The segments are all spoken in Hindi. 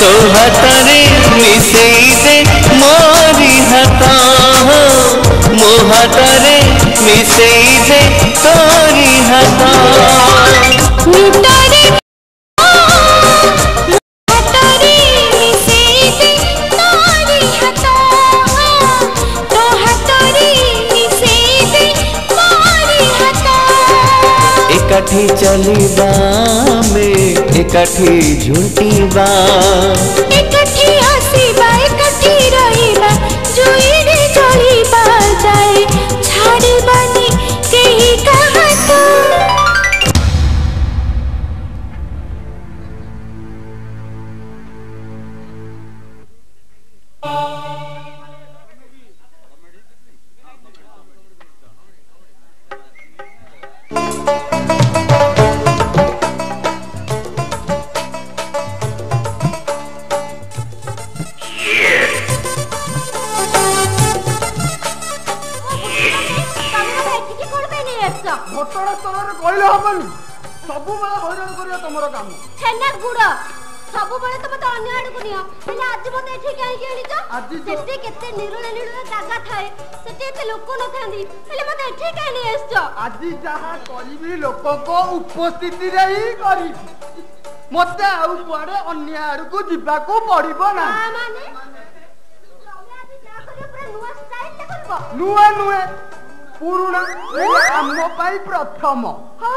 तो हाथरे मिसेई दे मोरी हाथ मो हाथरे मिसेई दे तोरी हाथ मिटारे एकाठी चलिबा में एकाठी झुंटिबा एकाठी आसीबा एकाठी रहिबा जुईरे जलिबा जाए छाड़बानी केही काहातो घटना स्थल कहले हबनी सब बेला हैरान करिया तमरो काम छेना गुड़ सब बेले तो मते अन्य आड़ को नियो हेले आज मते एठी काई के आनिचो आज जेते केते निरुळे निरुळे जागा थाए सेते एते लोक न थांदी हेले मते एठी काई नि आछो आज जहा करिबी लोक को उपस्थिति रे ही करी मते आउ कुआडे अन्य आड़ को जिबा को पड़िबो ना माने तमे आज जा करियो पूरा नुवा स्टाइल ले करबो नुवा नुवा पुरुना आमो पाई प्रथम हो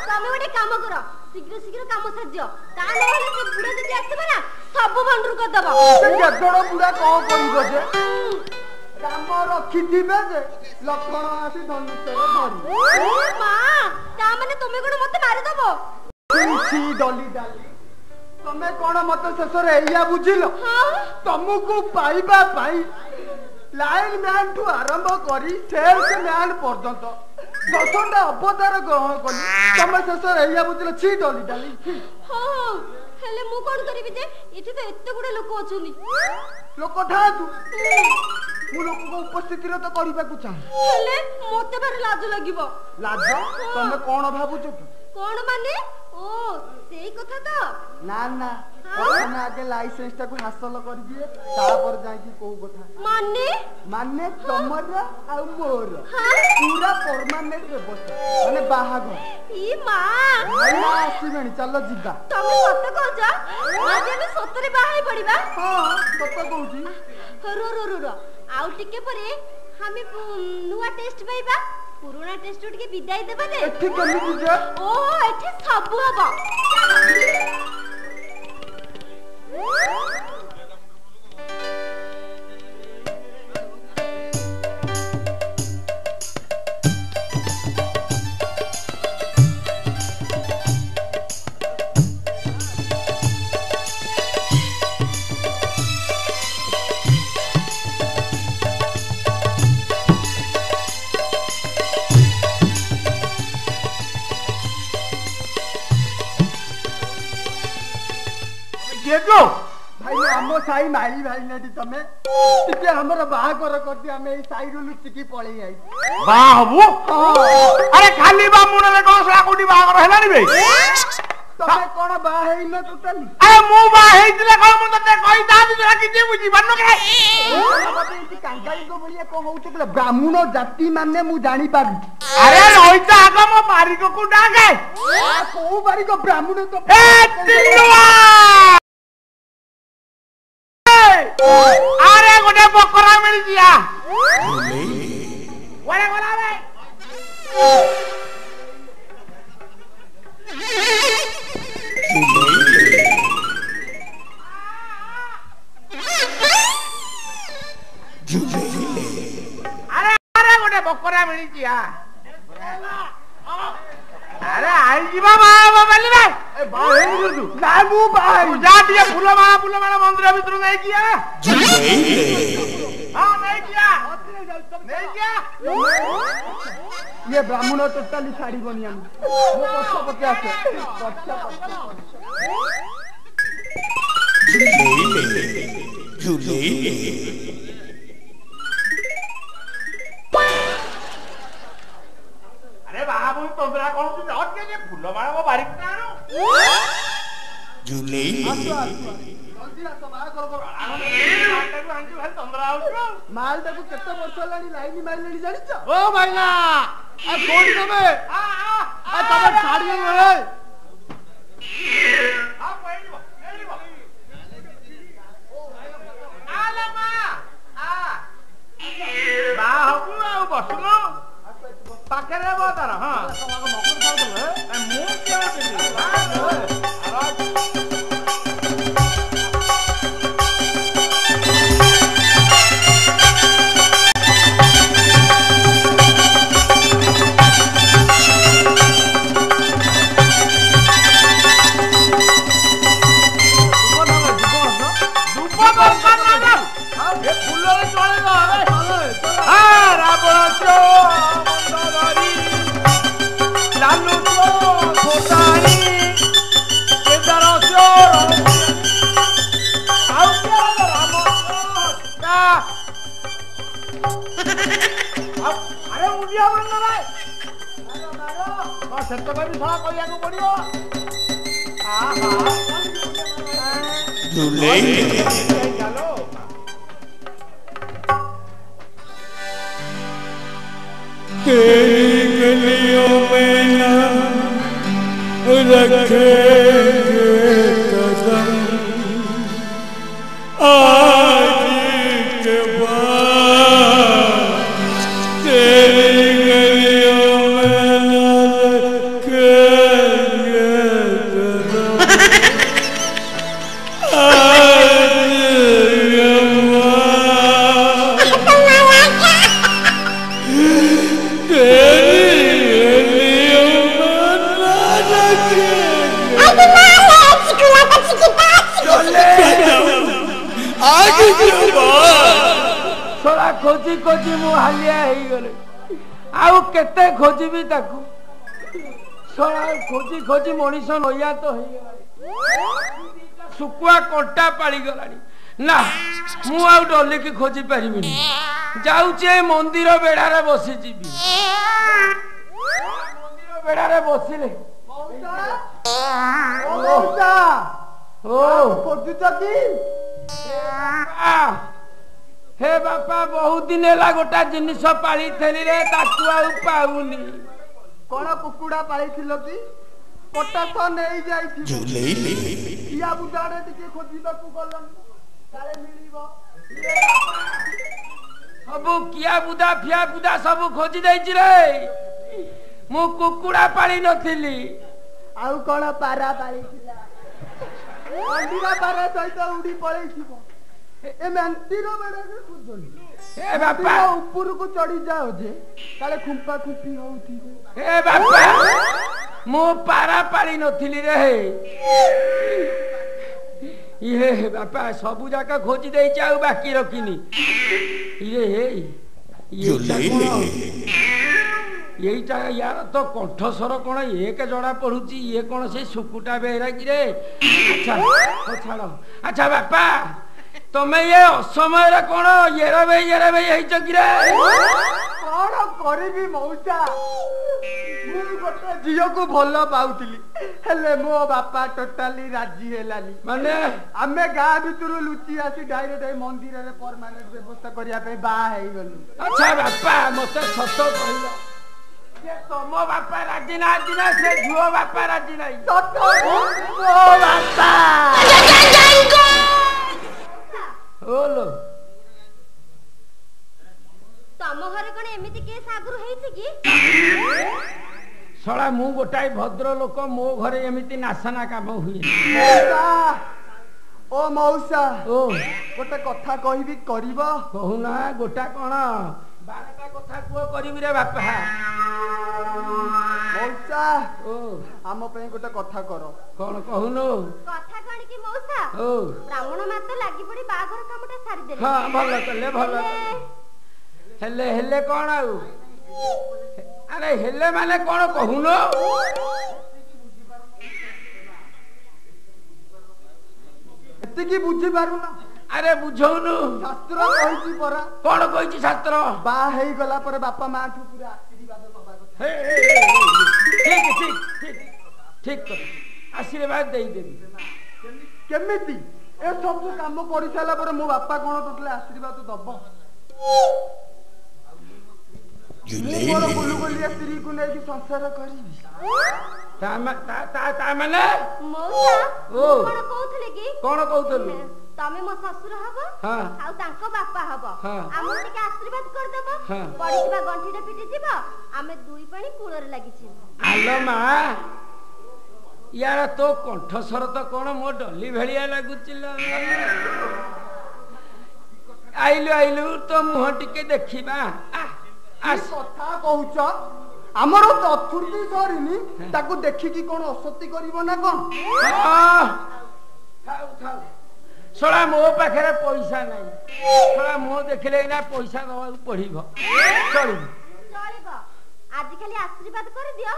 तमे ओडे काम करो शीघ्र शीघ्र काम साथ दियो ता नहले से बुढ़ा जदी आसीबा ना सब बंडर कर दबा से गदड़ बुढ़ा को करिबो जे काम रखी दिबे जे लक्षण आसी धनुष धरी मां ता माने तुमे कोन मते मारि दबो छी डली डाली तमे कोन मते शेषरे एया बुझिलो हां तुमको पाइबा पाई लाइन मैन ठू आरंभ करी सेल्स मैन पर्यंत 10टा अवतार ग्रहण कली तमे शेषरे एया बुझिलो छी डली डाली हां हेले मु कोन करिबि जे इथे तो एत्ते गुडे लोक अछुनी लोक थातु मु लोक को उपस्थिति रे तो करिबा को चाह हेले मोते बारे लाज लागिबो लाज तमे कोन भाबुछु कोन माने ओ सेई कथा तो ना ना प्रथम आगे लाइसेंस टा को हासिल कर दिए तापर जाई की को कथा माने माने तमरा आ मोर पूरा परमानेंट व्यवस्था माने बाहाघर ई मां भैया आसीबेनी चलो जिबा तमे सत कहछ आज हम सतरे बाहाई पड़िबा हां सत कहूची रो रो रो रो आउ टिके परे हम नुवा टेस्ट पाइबा पुराना टेस्ट के विदाई देबा दे एठी केली बुझे ओ एठी सब हबा देखो भाई हमो साई माई भाई नेटी तमे टिके हमर बाहा कर दिया हमें ई साई रो लुचिकी पळई आई बाहा हबु अरे खाली बा मुनले कोसला कोडी बाहा कर हेलानी बे तमे कोन बाहा हेइ न टोटली अरे मु बाहा हेइतिले कोन मु तते कहि दादी तोरा किजे बुझी बन्नो के मते ई कांगाई को बलिया को होउते के ब्राह्मण जाति माने मु जानि पाबी अरे रोइता आगा मो बारी को कुडा गे को बारी को ब्राह्मण तो ए तिलुआ अरे गोटे बकरा मिल गया वाले वाला बे अरे अरे गोटे बकरा मिल गया अरे आई जीवा बाबा बोली रे ए बाहे तू ना मु बाहे जा दिए फूल माला मंदिर भीतर नहीं किया हां नहीं किया ये ब्राह्मण टोटली साड़ी बनिया मो पछा पछा आसे पछा अरे बाबू तोरा कोन तू हट के फूल माला वो बारीक ना झूले ମାଲଟାକୁ କେତେ ବର୍ଷ ହେଲାଣି ଲାଇନ ମାରିଲେଣି ଜାଣିଛ? ଓ ଭାଇନା କୋଉଠି ତମେ? ତମେ ଛାଡି ବସୁନ ପାଖରେ ତାର ହଁ ମୁଁ କହିବାକୁ ପଡିବ तेरी गलियों में ना रखेंगे कदम आज के बाद तेरी गलियों में ना रखेंगे कदम आज के सोला खोजी खोजी मु हालिया हो गले आउ केते खोजिबी ताकू सोला खोजी खोजी मनीष नैया तो हो सुकुआ कंटा पाड़ी गलानी ना मु आउ डली की खोजी पारिबिनी जाउचे मंदिर बेड़ारे बसी जीबी मंदिर बेड़ारे बसिले मौसा ओ खोजुच की हे बापा बहुत दिन है गोटा जिनिस पाली थेली रे ताकू आउ पाउनी कोन कुकुड़ा पाली थिलो की कोटा तो नहीं जाई थी या बुदाड़े टिके खोजिबा को गलन काले मिलिबो सब किया बुदा फिया बुदा सब खोजी दैछि रे मु कुकुड़ा पाली नथिली आउ कोन पारा पाली थिला अंडीरा पारा सहित उडी पळै थिबो ए मंदिर बड़ा के खुदनी ए बापा ऊपर को चढ़ी जाओ जे काले खुंपा खुपी होउथी ए बापा मो पारा पाली नथिली रे ये बापा सबु जाका खोजी देई चाउ बाकी रखिनी ये यार तो कंठस्वर कौन एक जना पड़ुची ये कौन से सुकुटा बेहरा कि रे अच्छा छाड़ अच्छा बापा तमे ये असमय रे कौन येरा भाई है चकिरे कौन करबी मौसा मु गोटे झियो को भलो पाउतिली हेले मो बापा टोटली राजी हेलानी माने आमे गां भितरु लुची आसी डायरेक्ट मंदिर रे परमानेंट व्यवस्था करिया पे बा हेई गलु अच्छा बापा मते सत कहिलो ये तमो बापा राजी ना से झियो बापा राजी नाही सत ओ बापा ओलो तम घरे कोन एमिति केस आगुर हेछि की सळा मु गोटाई भद्र लोक मो घरे एमिति नासना काम हुए ओ मौसा ओ गोटे कथा कहिबी करबो कहूना गोटा कोन 12टा कथा को करबी रे बापा मौसा ओ हम पे गोटे कथा करो कोन कहूनो कथा कोन की मौसा ओ ब्राह्मण मात लागि पड़ी बागर कामटा सारी देले हां भलो कले भलो हेले हेले कोन आउ अरे हेले माने कोन कहूनो एते की बुझी पारु ना अरे बुझौनु शास्त्र कहिछि परा कोन कहिछि शास्त्र बा हेई गला पर बापा मां ठु पूरा आशीर्वाद बाबा हे ठीक ठीक ठीक ठीक आशीर्वाद देई देबी केमिति ए सब काम कर सारा पर मो बापा कौन टोटल आशीर्वाद दब बुलू बोलिया स्त्री को लेकिन संसार करी कौन कहतलु तमे मो ससुर हबो आ तांको बापा हबो हमर टिके आशीर्वाद कर देबो पड़ी दिबा गंठीटा पिटी दिबो आमे दुई पानी कूलर लागि छी आलो मा यार तो कंठस्वर तो कौन मो डली भेड़िया लगुचिल आइलु आइलु तो मुह टिके देखिबा कथा कहूच आमर चतुर्थी सरीनी ताकू देखिकी कौन असत्य करिवो ना कौन सोड़ा मो पाखे पैसा नहीं सोड़ा मुह देखिले ना पैसा दवा पड़िबो चलिबो आज खाली आशीर्वाद कर दियो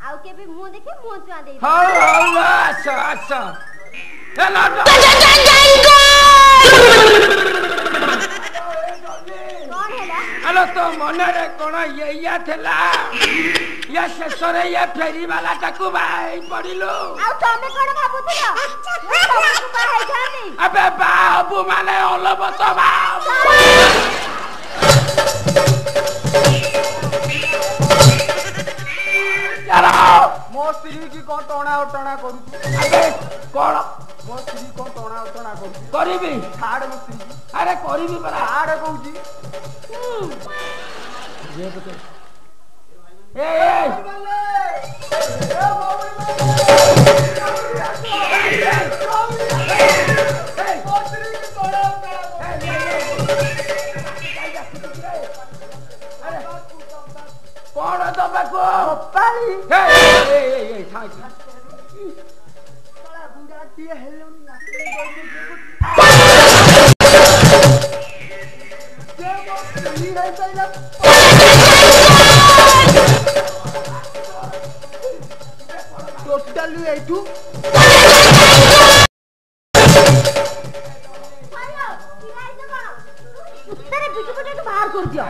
आउ केबे मुंह देखि मुंह चुआ देई हां हां अच्छा अच्छा हेलो कौन हैला हेलो तो मन रे कोन या थेला या शेषरे या फेरी वाला टाकू भाई पडिलो आउ तमे कोन भाबुथिलो तमकु बाहाई जानी अबे बाबू माने ओलबत बा मो स्त्री की कौन टणा उटणा करू अबे कौन मो स्त्री कौन टणा उटणा करू करीबी छाड़ मो स्त्री अरे करीबी परा छाड़ कहूजी ये बते ए कौन दबाको पाली ए थाक साला बुढ़ा दिए हेलो ना जे मो स्त्री है साला टोटली एठू उत्तरे बिटु बिटु बाहर कर दियो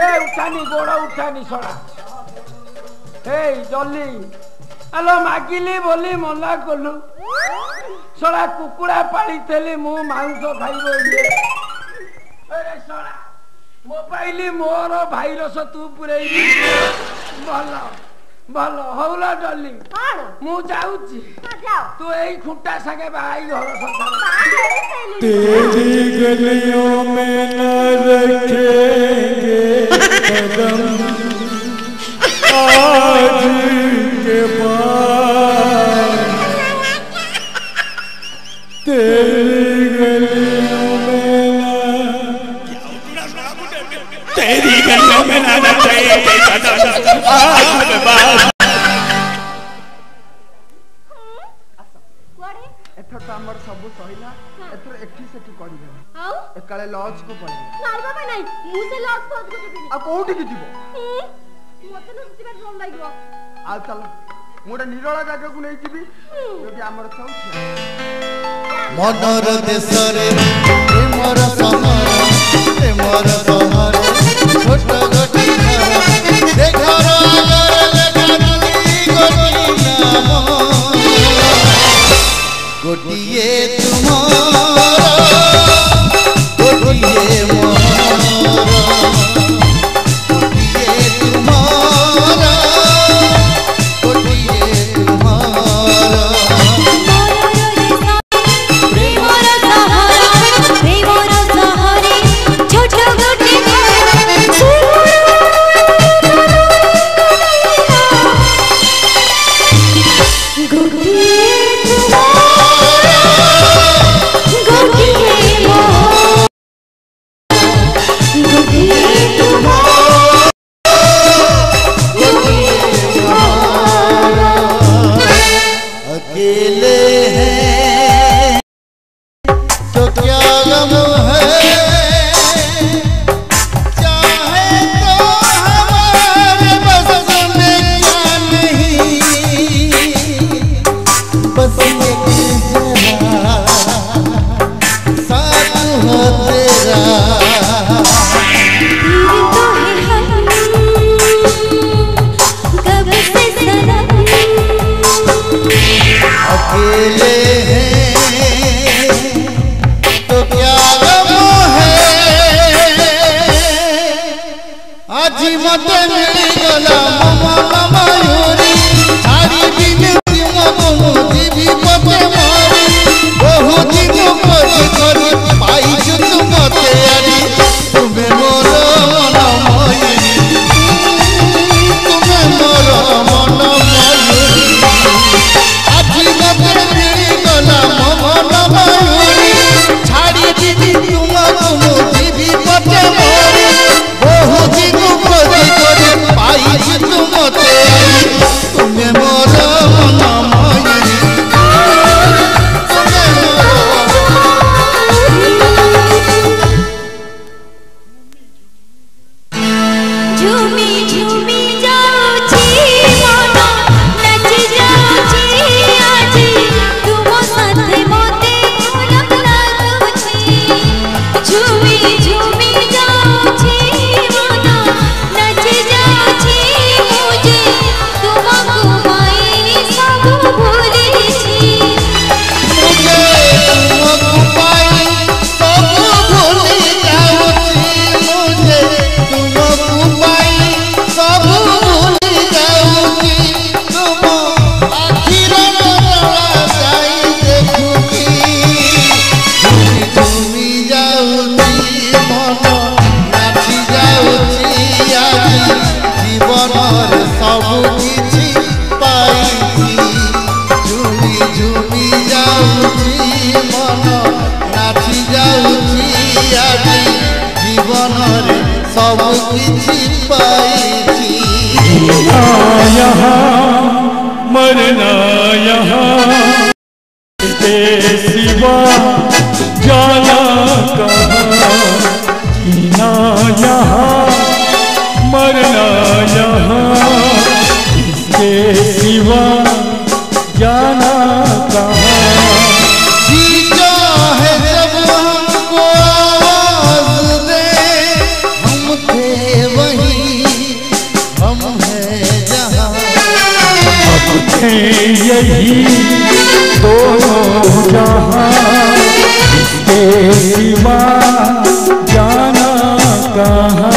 ए उठानी गोड़ा उठानी सोड़ा ए जल्दी हेलो मागिली बोली मना कलु सोड़ा कुकुड़ा पाली थेली मु मांस खाइबो ये अरे सोड़ा मोबाइल मोर भाईरस तू पुरेई भलो भलो हौला डली कौन मु जाउची जाओ तू एई खुंटा संगे भाई घर संसार तेरी गलियों में न रखेंगे कदम आज के बाद तेरी गलियों में न रखेंगे कदम आज के बाद एथर तो हमर सब सहिला एथर एठी सेठी करी देबा आउ एकाले लॉज को पड़े नाई बाबा नाही मु से लॉज पहुंच गो देबी आ कोठी की जीवो मते न सुतिबा डर लागियो आ चल मोडे निरोला जागा को नै जीबी जोटी हमर चौथी मनर देशरे प्रेमर सहर छोट गोटी देखर गोटिए तुम्हारा गोटिए गोटिए तुम्हारा गोटिए तुम्हारा छोट गोटी गोटी झूमी जाऊची मन नची जाऊची मुझे तुमको पाई सब भूली छी मुझे तुमको पाई सब भूली जाऊची मुझे तुमको पाई सब भूली जाऊची तुम आखिर जाई देखुकी झूमी जाऊची मन नाची जाऊची आजी जीवनर सब किछि पाइछि झूमी झूमी जाऊची मन नाची जाऊची आजी जीवनर सब किछि पाइछि यहाँ मरना यहाँ इसके सिवा जाना कहाँ जीना यहाँ मरना यहाँ इसके सिवा जाना कहाँ जी चाहे जब हमको आवाज दे हम थे वहीं हम हैं जहाँ अब थे यही दोनों जहाँ इसके सिवा जाना कहाँ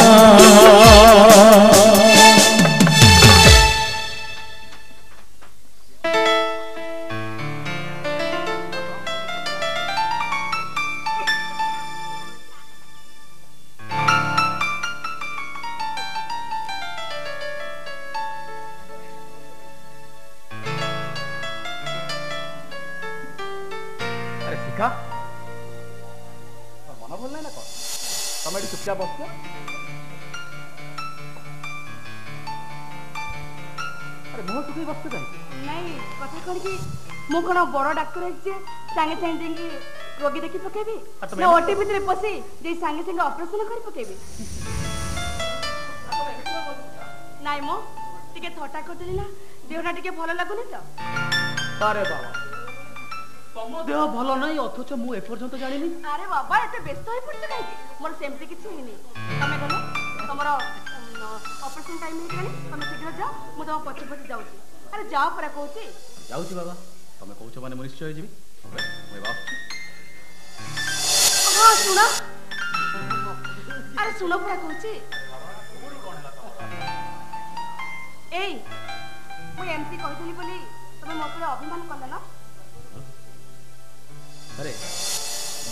अरे शिखा मन भल ना कौन तुम ये चुपचाप बस अरे मुह टुकई बस कहीं नहीं कथा कौन कि मु कौन बड़ डाक्टर है सांगे सांगे जाइए रोगी देखी पकेबी ना ओटी भितर पशि जे सांगे सांगे ऑपरेशन कर पकेबी नाई मो टिके थटा करदेली ना देहटा टिके भल लागुनी तो अरे बाबा तुम देह भल नहीं अथच मु एपर्यंत जानी अरे बाबा एते व्यस्त होई पड़छ काई मोर सेमती किछ हिनी तमे गलो तमरो ऑपरेशन टाइम हे गनी तमे शीघ्र जाओ मु तम पछ पछ जाउची अरे जाओ परा कहूची जाउची बाबा तमे कहूछ माने मु निश्चय जीवी ओए बाप हां सुनो अरे सुनो परा कहूची एई मु एमती कहतली बोली तमे मोते अभिमान करला ना अरे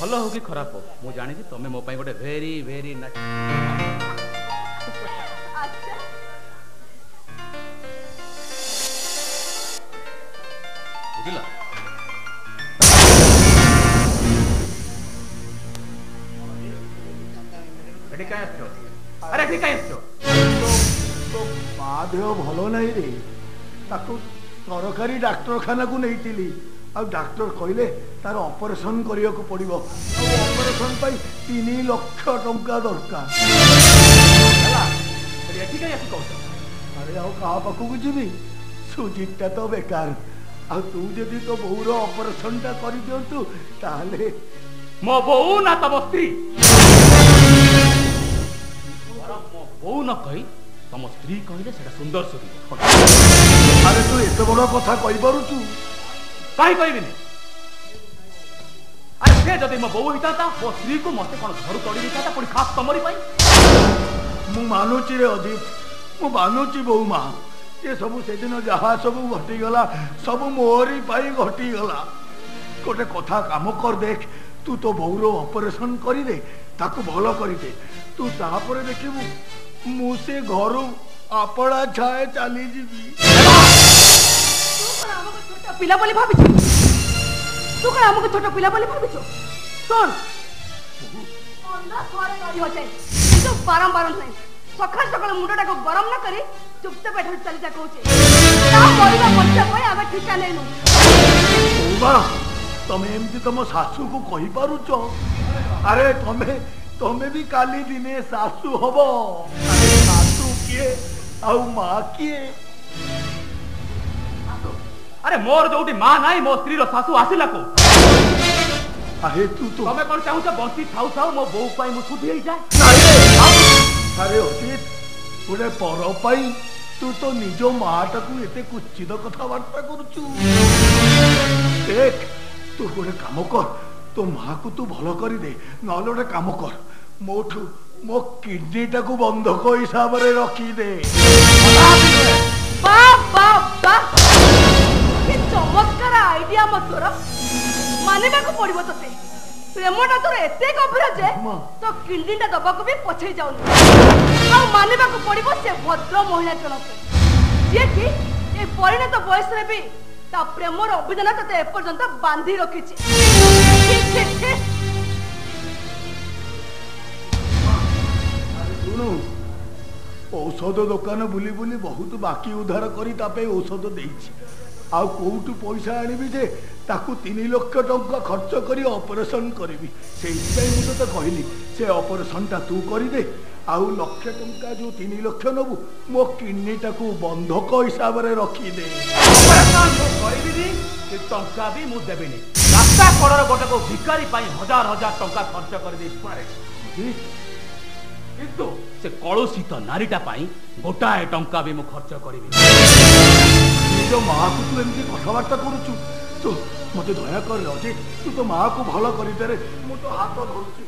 भल हो कि खराब हो मु जानी तुम्हें मो गोटे वेरी वेरी अच्छा बुझल अरे ठीक है तो माँ देह भल नहीं रे ताकू सरकारी डाक्तरखाना को नहीं आ डाक्टर कहले तार ऑपरेशन करिया को पड़िबो ऑपरेशन पाई 3 लाख टंका दरकार अरे आ कहा पाखु को जीवी सुजीता तो बेकार आ तू जदि तो बहुर ऑपरेशन टा करि दियंतु ताले मो बहु ना तम स्त्री मो बहु न कही तम स्त्री कहले सेटा सुंदर सुनी अरे तू एते बड़ कथा कहि पारुछु कहीं कहबी अरे से जदि मो बहु होता मो स्त्री को मत कौन घर तोड़ी देता पुणी खास तमरी पाई मु मानुची रे अजीत मु मानुची बहु माँ ये सब से दिन जहाँ सब घटी गला सब मोहरी पाई घटी गला गोटे कथा काम कर देख तू तो बहुर ऑपरेशन करी दे ताको भलो करी दे तू तापर देखिबू मु से घर आपड़ा छाए चली जीवी पिला बोली भाबिछु तू कण हमको छोट पिला बोली भाबिछु सुन अंधा घरे रही हो जाए तो बारंबार नहीं सकाळ सकाळ मुंडटा को गरम न करी चुपचाप बैठ चली जा कहूचे ना मरिबा मरचा पय आबे ठिका नैनु बा तमे एमती तम सासू को कहि पारुछ अरे तमे भी काली दिने सासू हबो अरे सासू किए आउ मां किए अरे मोर जोटी मां नाई मो स्त्री रो सासू आसिला को आहे तू तो तमे कोन चाहू बस्ती थाउ थाउ मो बो पाई मु सुधी ही जाए अरे अजीत गोटे पर पाई तू तो निज माटा को एते कुचित कथबार्ता करुचु देख तू गोटे काम कर तो माँ को तू भल कर दे ना गोटे काम कर मोठू मो किडनी टा को बंधक हिसाब रे रखी दे चमत्कार आइडिया मत तोर मानिबा को पड़िबो तते प्रेमटा तोर एते गभीर जे तो किडनीटा दबाको भी पछै जाउनी आ मानिबा को पड़िबो से भद्र महिला जनक जे कि ए परिणत बयस रे भी ता प्रेमर अभिधान तते एपर्यंत बांधी रखिछि सुनु औषध दुकान बुली बुली बहुत बाकी उधार करी तापे औषध देइछि आ कोउटु पैसा आनिबि जे ताकू 3 लाख टंका खर्च करी ऑपरेशन करिवि सेई मु तो कहली से ऑपरेशन ता तू करी दे आउ लाख टंका जो 3 लाख नबु मो किडनी टाकू बंधक हिसाब रे रखी दे ऑपरेशन तो करिवि दी से टंका भी मु देबेनी रास्ता कड़र गोटे को भिखारी पाई हजार हजार टंका खर्च कर दे पारे किंतु से कलुषित नारीटा पाई गोटाए टंका भी मु खर्च करिवि निज माँ को तू एमती कथबार्ता करुचु तो मत दया कर अजित तू तो माँ को भल कर दे रे मु तो हाथ धरुची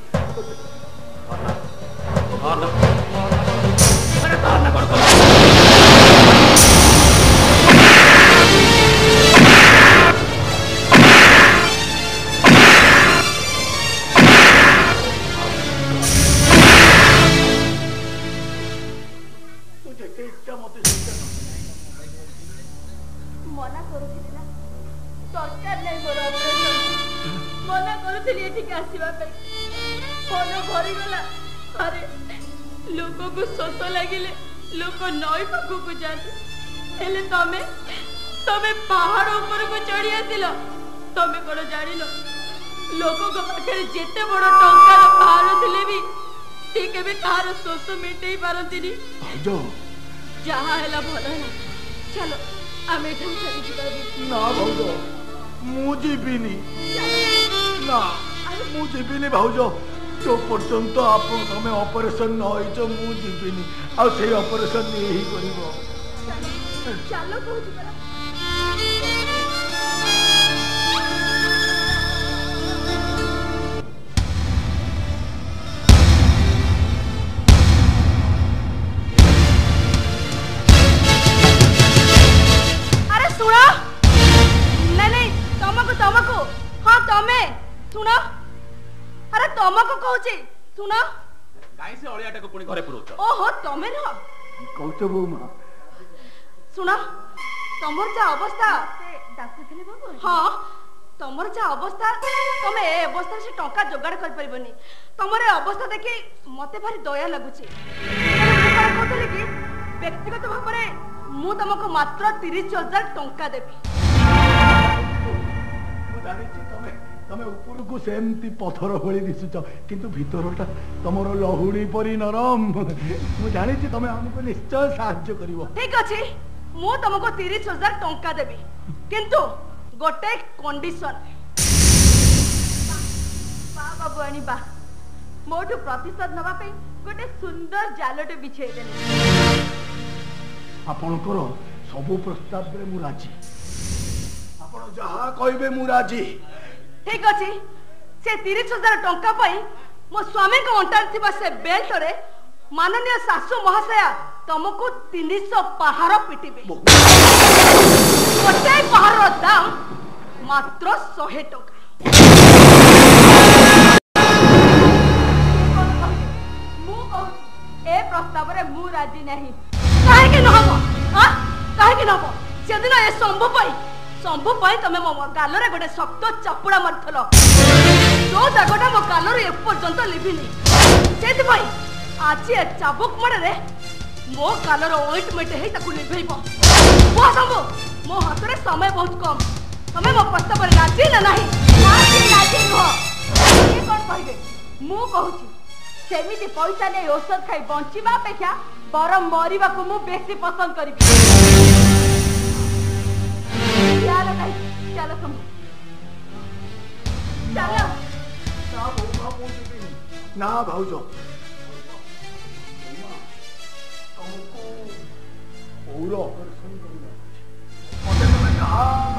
मना करूଥିଲି ना सरकार नहीं मोर ऑपरेशन मना करूଥିଲି एठी के आसीबा पे फोन भरी गला अरे लोगों को सोच लागिले लोग नई पाखु को जाते हेले तमे पहाड़ ऊपर को चढ़ी आसिलो तमे कोन जानिलो लोगों को पाखे जेते बड़ टंकार पहाड़ थिले भी ठीक भी कार सोच मिटई पारंतिनी जो जहा हैला भला चलो आमे ठन चली जिबाबी ना भाउजो मु जीविनी ना मु जीविनी भाउजो जो पर्यंत आप तमे ऑपरेशन न होइछ मु जीविनी आ से ऑपरेशन नहीं ही करिवो चलो कहू परा तमको हाँ तमे सुनो अरे तमको कहूची सुनो गाई से अलियाटा को पुणी घरे पुरोच ओहो तमे न कहत बो मां सुनो तमर जा अवस्था से डाकुथले बाबू हाँ तमर जा अवस्था तमे ए अवस्था से टंका जोगाड़ कर परिबनी तमर अवस्था देखि मते भारी दया लागुची मु कहतले कि व्यक्तिगत भाव रे मु तमको मात्र 30,000 टंका देबी तमे ऊपर को सेमती पत्थर भली दिसुच किंतु भीतरटा तमरो लहुड़ी परी नरम मु जानि छी तमे हमको निश्चय सहायता करिवो ठीक अछि मु तमको 30,000 टंका देबी किंतु गोटे कंडीशन बाबू आनी बा मोठू प्रतिशत नबा पे गोटे सुंदर जालटे बिछे देले आपनकर सब प्रस्ताव रे मु राजी आपण जहा कहबे मु राजी ठीक अछि से 30,000 टंका पाई मो स्वामी को अंटार थिबा से बेल्ट रे माननीय सासु महाशया तुमको 300 पहाड़ पिटिबे गोटे पहाड़ दाम मात्र 100 टंका मु ए प्रस्ताव रे मु राजी नहीं काहे के न हबो हां काहे के न हबो से दिन ए संभव पाई तमे मो गालरे गोटे शक्त चापुड़ा मारथलो जो दागटा मो गालरे ए पर्यंत लिभिनी सेति भाई आज ए चाबुक मडे रे मो गालर ऑइंटमेंट हे ताकू लिभेइबो वो संभव मो हाथ रे समय बहुत कम तमे मो प्रस्ताव रे राजी ना नहीं राजी हो ये कोन कहबे मु कहूची सेमिति पैसा नै औषध खाई बंचिबा अपेक्षा बरम मरिबा को मु बेसी पसंद करबी चलो नहीं चलो तुम चलो ना भाउज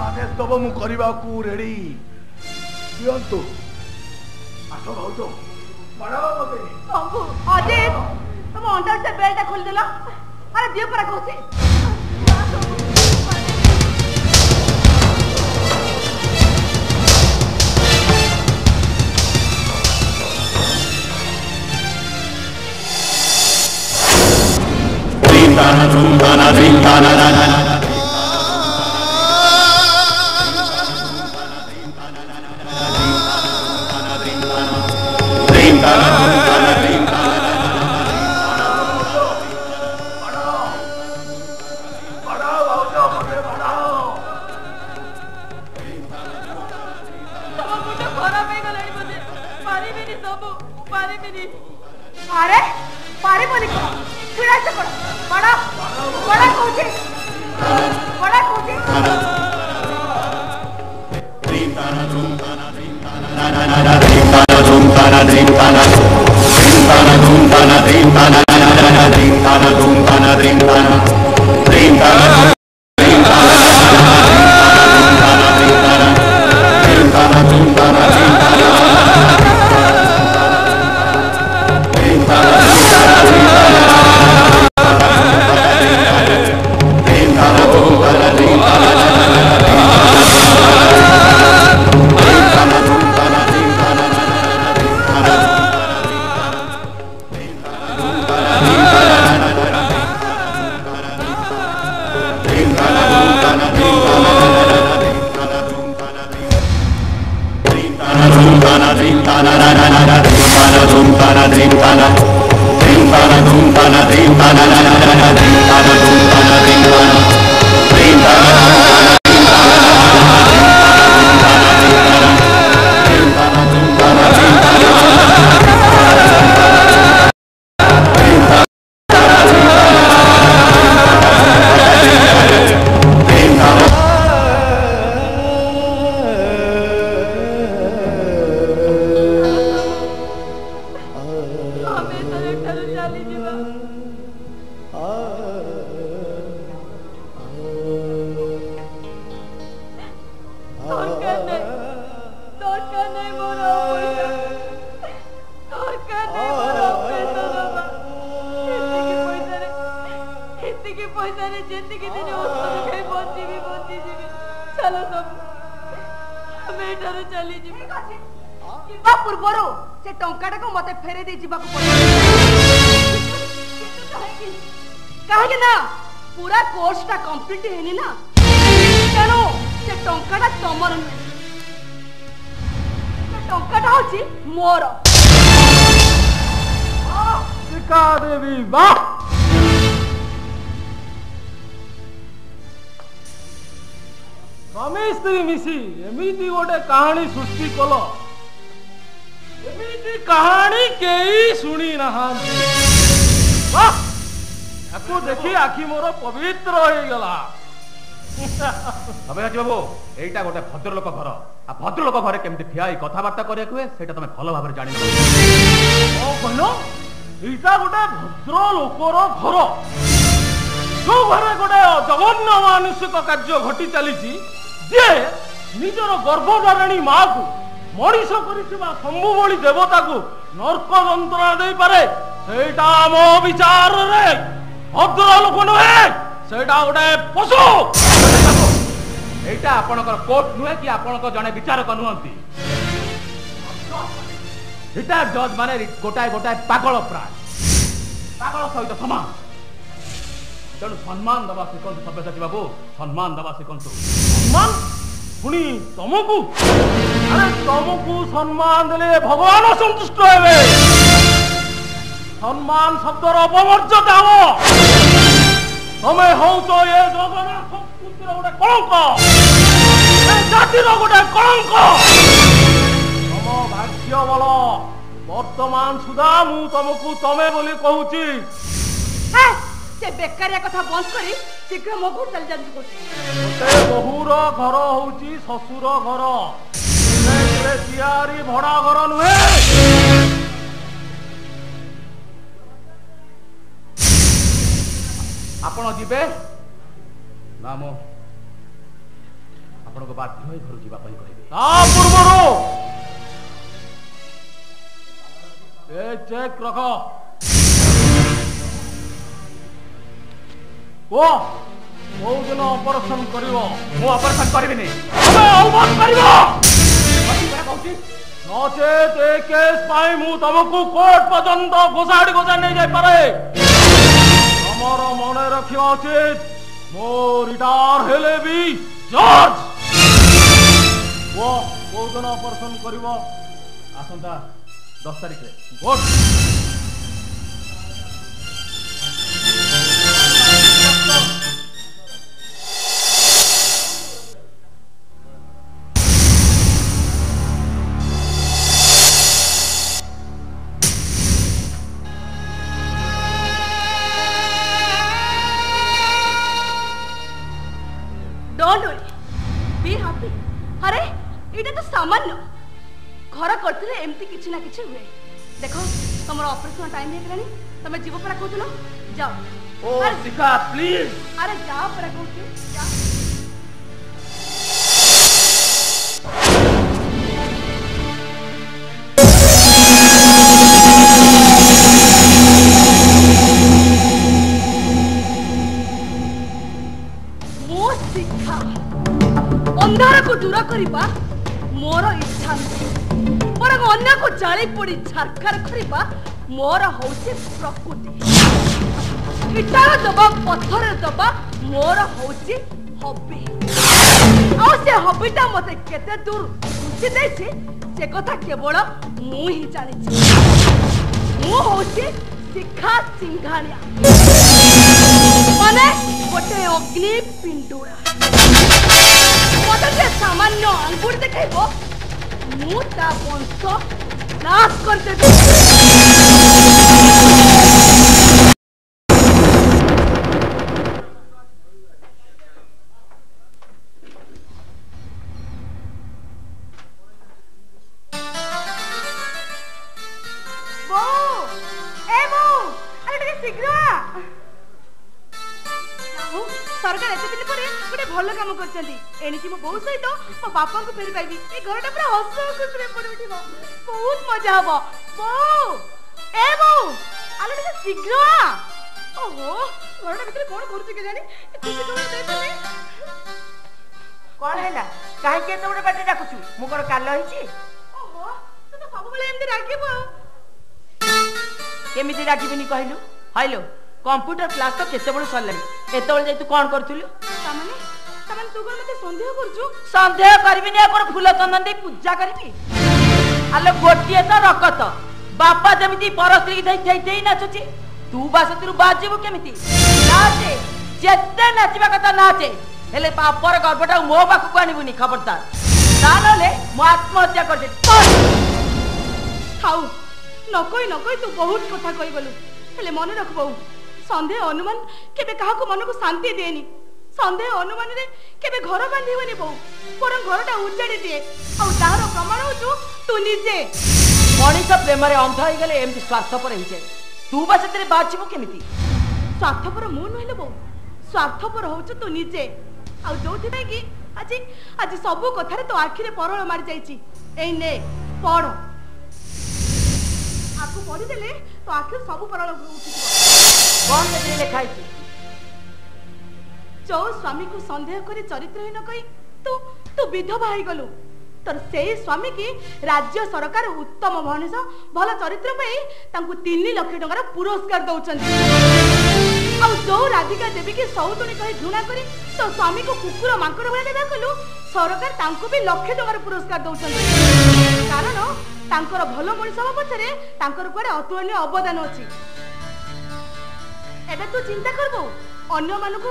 आदेश दब मु करने रेडी दिंतु आस भाउज अजीत तुम अंदर से बेलटा खोल देला अरे दियो परा कहूची अरे पारे बोली चिड़ा से बड़ा बड़ा कोचे बड़ा कोचे ड्रीम ताना ड्रीम ताना ड्रीम ताना ड्रीम ताना ड्रीम ताना ड्रीम ताना ड्रीम ताना ड्रीम ताना ड्रीम ताना ड्रीम ताना ड्रीम ताना ड्रीम ताना पूरा कोर्स टा कंप्लीट हेनी ना तेणु से टंकाटा तमर नुहे से टंकाटा होची मोर शिका देवी वाह स्वामी स्त्री मिसी एमिति गोटे कहानी सृष्टि कल एमिति कहानी केई सुनी नहांती वाह याकू देखी आखि मोर पवित्र हो गला अबे बाबू एटा गोटे भद्रलोक घर आ भद्रलोक घरे केमति ठियाई कथाबार्ता करिया हुए सेटा तमे भलो भाबरे जानि ओ कहलो एटा गोटे भद्रलोकर घर जो घरे गोटे जघन्य मानुषिक कार्य घटी चली जे निजर गर्भधारिणी माँ को मनीष कर शंभु भली देवता को नर्क जंत्रणा दे पारे सेटा मो विचार रे भद्र लोक नुहे सेटा गोटे पशु एटा आपनकर कोर्ट नुहे कि आपनकर जने विचारक नुहंती एटा जज माने गोटाए गोटाए पागल प्राण पागल सहित समान तेणु सम्मान दबा शिखंतु सभ्यसाची बाबू सम्मान दबा शिखंतु सम्मान पुणी तुमको अरे तुमको सम्मान देले भगवान संतुष्ट हेबे सम्मान शब्दर अपमर्यादा हम तमे हौच ए जगन्नाथ पुत्र गोटे कलंक ए जातिर गोटे कलंक तम भाग्य बल वर्तमान सुधा मु तुमको तमे बोली कहूची से बेकारिया कथा बंद करी शीघ्र मो घर चल जांतु गोटे बहुर घर होची ससुर घर तियारी भड़ा घर नुहे आपण जीवे ना मो आपण को बाध्य होई घर जीवा पई कहबे ता पूर्वरो ए चेक रख ओ दिन ऑपरेशन करिवो मो ऑपरेशन करबिनी तमे अलबत करिवो नचेत ए केस पाई मु तुमको कोर्ट पर्यंत घोषाड़ी घोषा नहीं जाई पारे हमर मने रखिवा उचित मो रिटायर हेले भी जज वो दिन ऑपरेशन करिवो आसंता 10 तारिख रे गुड सामान्य घर करथिले एमती किछि ना किछि हुए देखो तमरो ऑपरेशन टाइम हे गलानी तमे जीव परा कहथुलो जाओ ओ शिखा प्लीज अरे जाओ परा कहथु जा मो शिखा अंधार को दूर करिबा मोर इच्छा पर अन्य को जाली पड़ी छारखार करिबा मोर होउछि प्रकृति इटार दबा पत्थर दबा मोर होउछि हॉबी आ से हॉबीटा मते केते दूर उछि देछि से कथा केवल मु ही जानि छी मु होउछि शिखा सिंघानिया माने गोटे अग्नि पिंडुरा मते सामान्य अंगुर देखाइबो मु ता वंश नाश कर देबी बो ए बो अरे टिके शीघ्र जाऊ सरकार एते दिन परे गोटे भलो काम करचंती एनिकी मो बहु सहित मो बापा को फेरी पाइबी ए घरटा पूरा हस खुश रे पड़ उठिबो बहुत मजा हबो बो ए बो आलो टिके शीघ्र ओहो घरटा भीतर कोन करूची के जानी खुशी खबर दे तने कोन हैला काहे के तोडे बाटे डाकुछु मु कोन काल होईची ओहो तू तो सब बेले एमती राखिबो केमिति राखिबिनी कहलु हाइलो कंप्यूटर क्लास तो केते बड़ सरलानी एतोल जाई तू कोन करथुलु तमन तू कोन मते संदेह करजु संदेह करबिनी आपर फूल चंदन दे पूजा करबी आलो गोटिए तो रकत बापा जेमिति परस्त्री की देई नाचुची तू बासतिरु बाजिबु केमिति नाचे जेते नाचिबा कथा नाचे हेले पापर गर्भटा मो बाकु को आनिबुनी खबरदार तानले मो आत्महत्या कर दे खाऊ नकई तू बहुत कथा कहि गलु हेले मन रखबो संदेह अनुमान केबे काहा को मन को शांति देनी संदेह अनुमान रे केबे घर बांधी होनी बो पर घरटा उजाड़ी दिए आ तारो प्रमाण होचु तू निजे मनीष प्रेम रे अंध होई गेले एमति स्वार्थपर होई जाय तू बस तेरे बाचिबो केमिति स्वार्थपर मु नहले बो स्वार्थपर होचु तू निजे आ जोथि नै कि आज सब कथा रे तो आखि रे परळ मारि जाईची एई ने पढ आकु पढि देले तो आखि सब परळ उठिबो कोन ले लिखाई छी जो स्वामी को संदेह करी चरित्रहीन कही तू विधवा हो गलु तर से स्वामी की राज्य सरकार उत्तम मनुष्य भल चरित्र पे 3 लाख टंकार पुरस्कार दौरान जो राधिका देवी की सौतुणी कही घृणा करी तो स्वामी को कुकुर मांकड़ भाई देवा कलु सरकार तांको भी लाख टंकार पुरस्कार दौरान कारण तांकर भल मनुष्य पछरे तांकर कुआडे अतुलनीय अवदान अछि एबे तू चिंता करबो अन्य मानको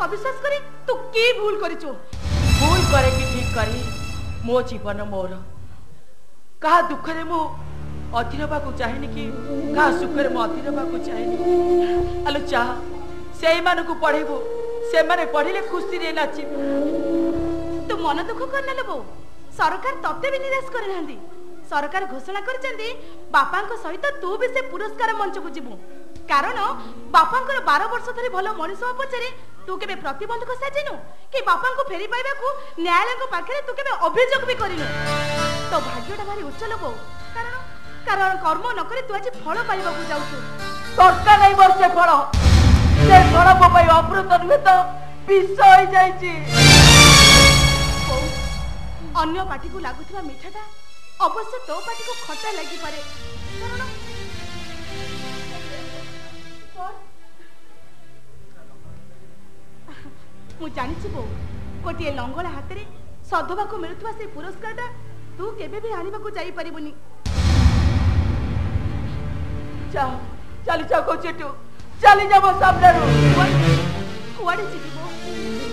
अविश्वास करी तू की भूल करिचो भूल करे कि ठीक करी मो जीवन मोर कहा दुख रे मो अधीर बाकू चाहिनी कि कहा सुख रे मो अधीर बाकू चाहिनी आलो चाह सेई मानको पढेबो से माने पढिले खुशी रे नाची तू मन दुख करना लेबो सरकार तते भी निराश करे नांदी सरकार घोषणा करचंदी बापांको सहित तू भी से पुरस्कार मंच को जीवु कारण बापांकर 12 वर्ष धरी भलो मनीष हो पछरे तू केबे प्रतिबंधक साजिनु कि बापा को फेरी पाइबा को न्यायालय को पाखरे तू केबे अभियोग भी करिनु तो भाग्यटा भारी उच्च लोगो कारण कर्म न करे तू आज फल पाइबा को जाउछु सरकार नहीं वर्षे फल से फल पाई अमृत नुहे तो विष हो जाइछि अन्य पार्टी को लागुथिबा मिठाटा अवश्य तो पार्टी को खट्टा लागि पारे कारण मु जानिछि बो गोटे लंगड़ा हाथ रे सधवा को मिलुथवा से पुरस्कारटा तू केबे भी आनिबा को जाई परिबुनी जाओ चली जाओ को चिटू चली जाबो सामने रो कुआडे जीबी बो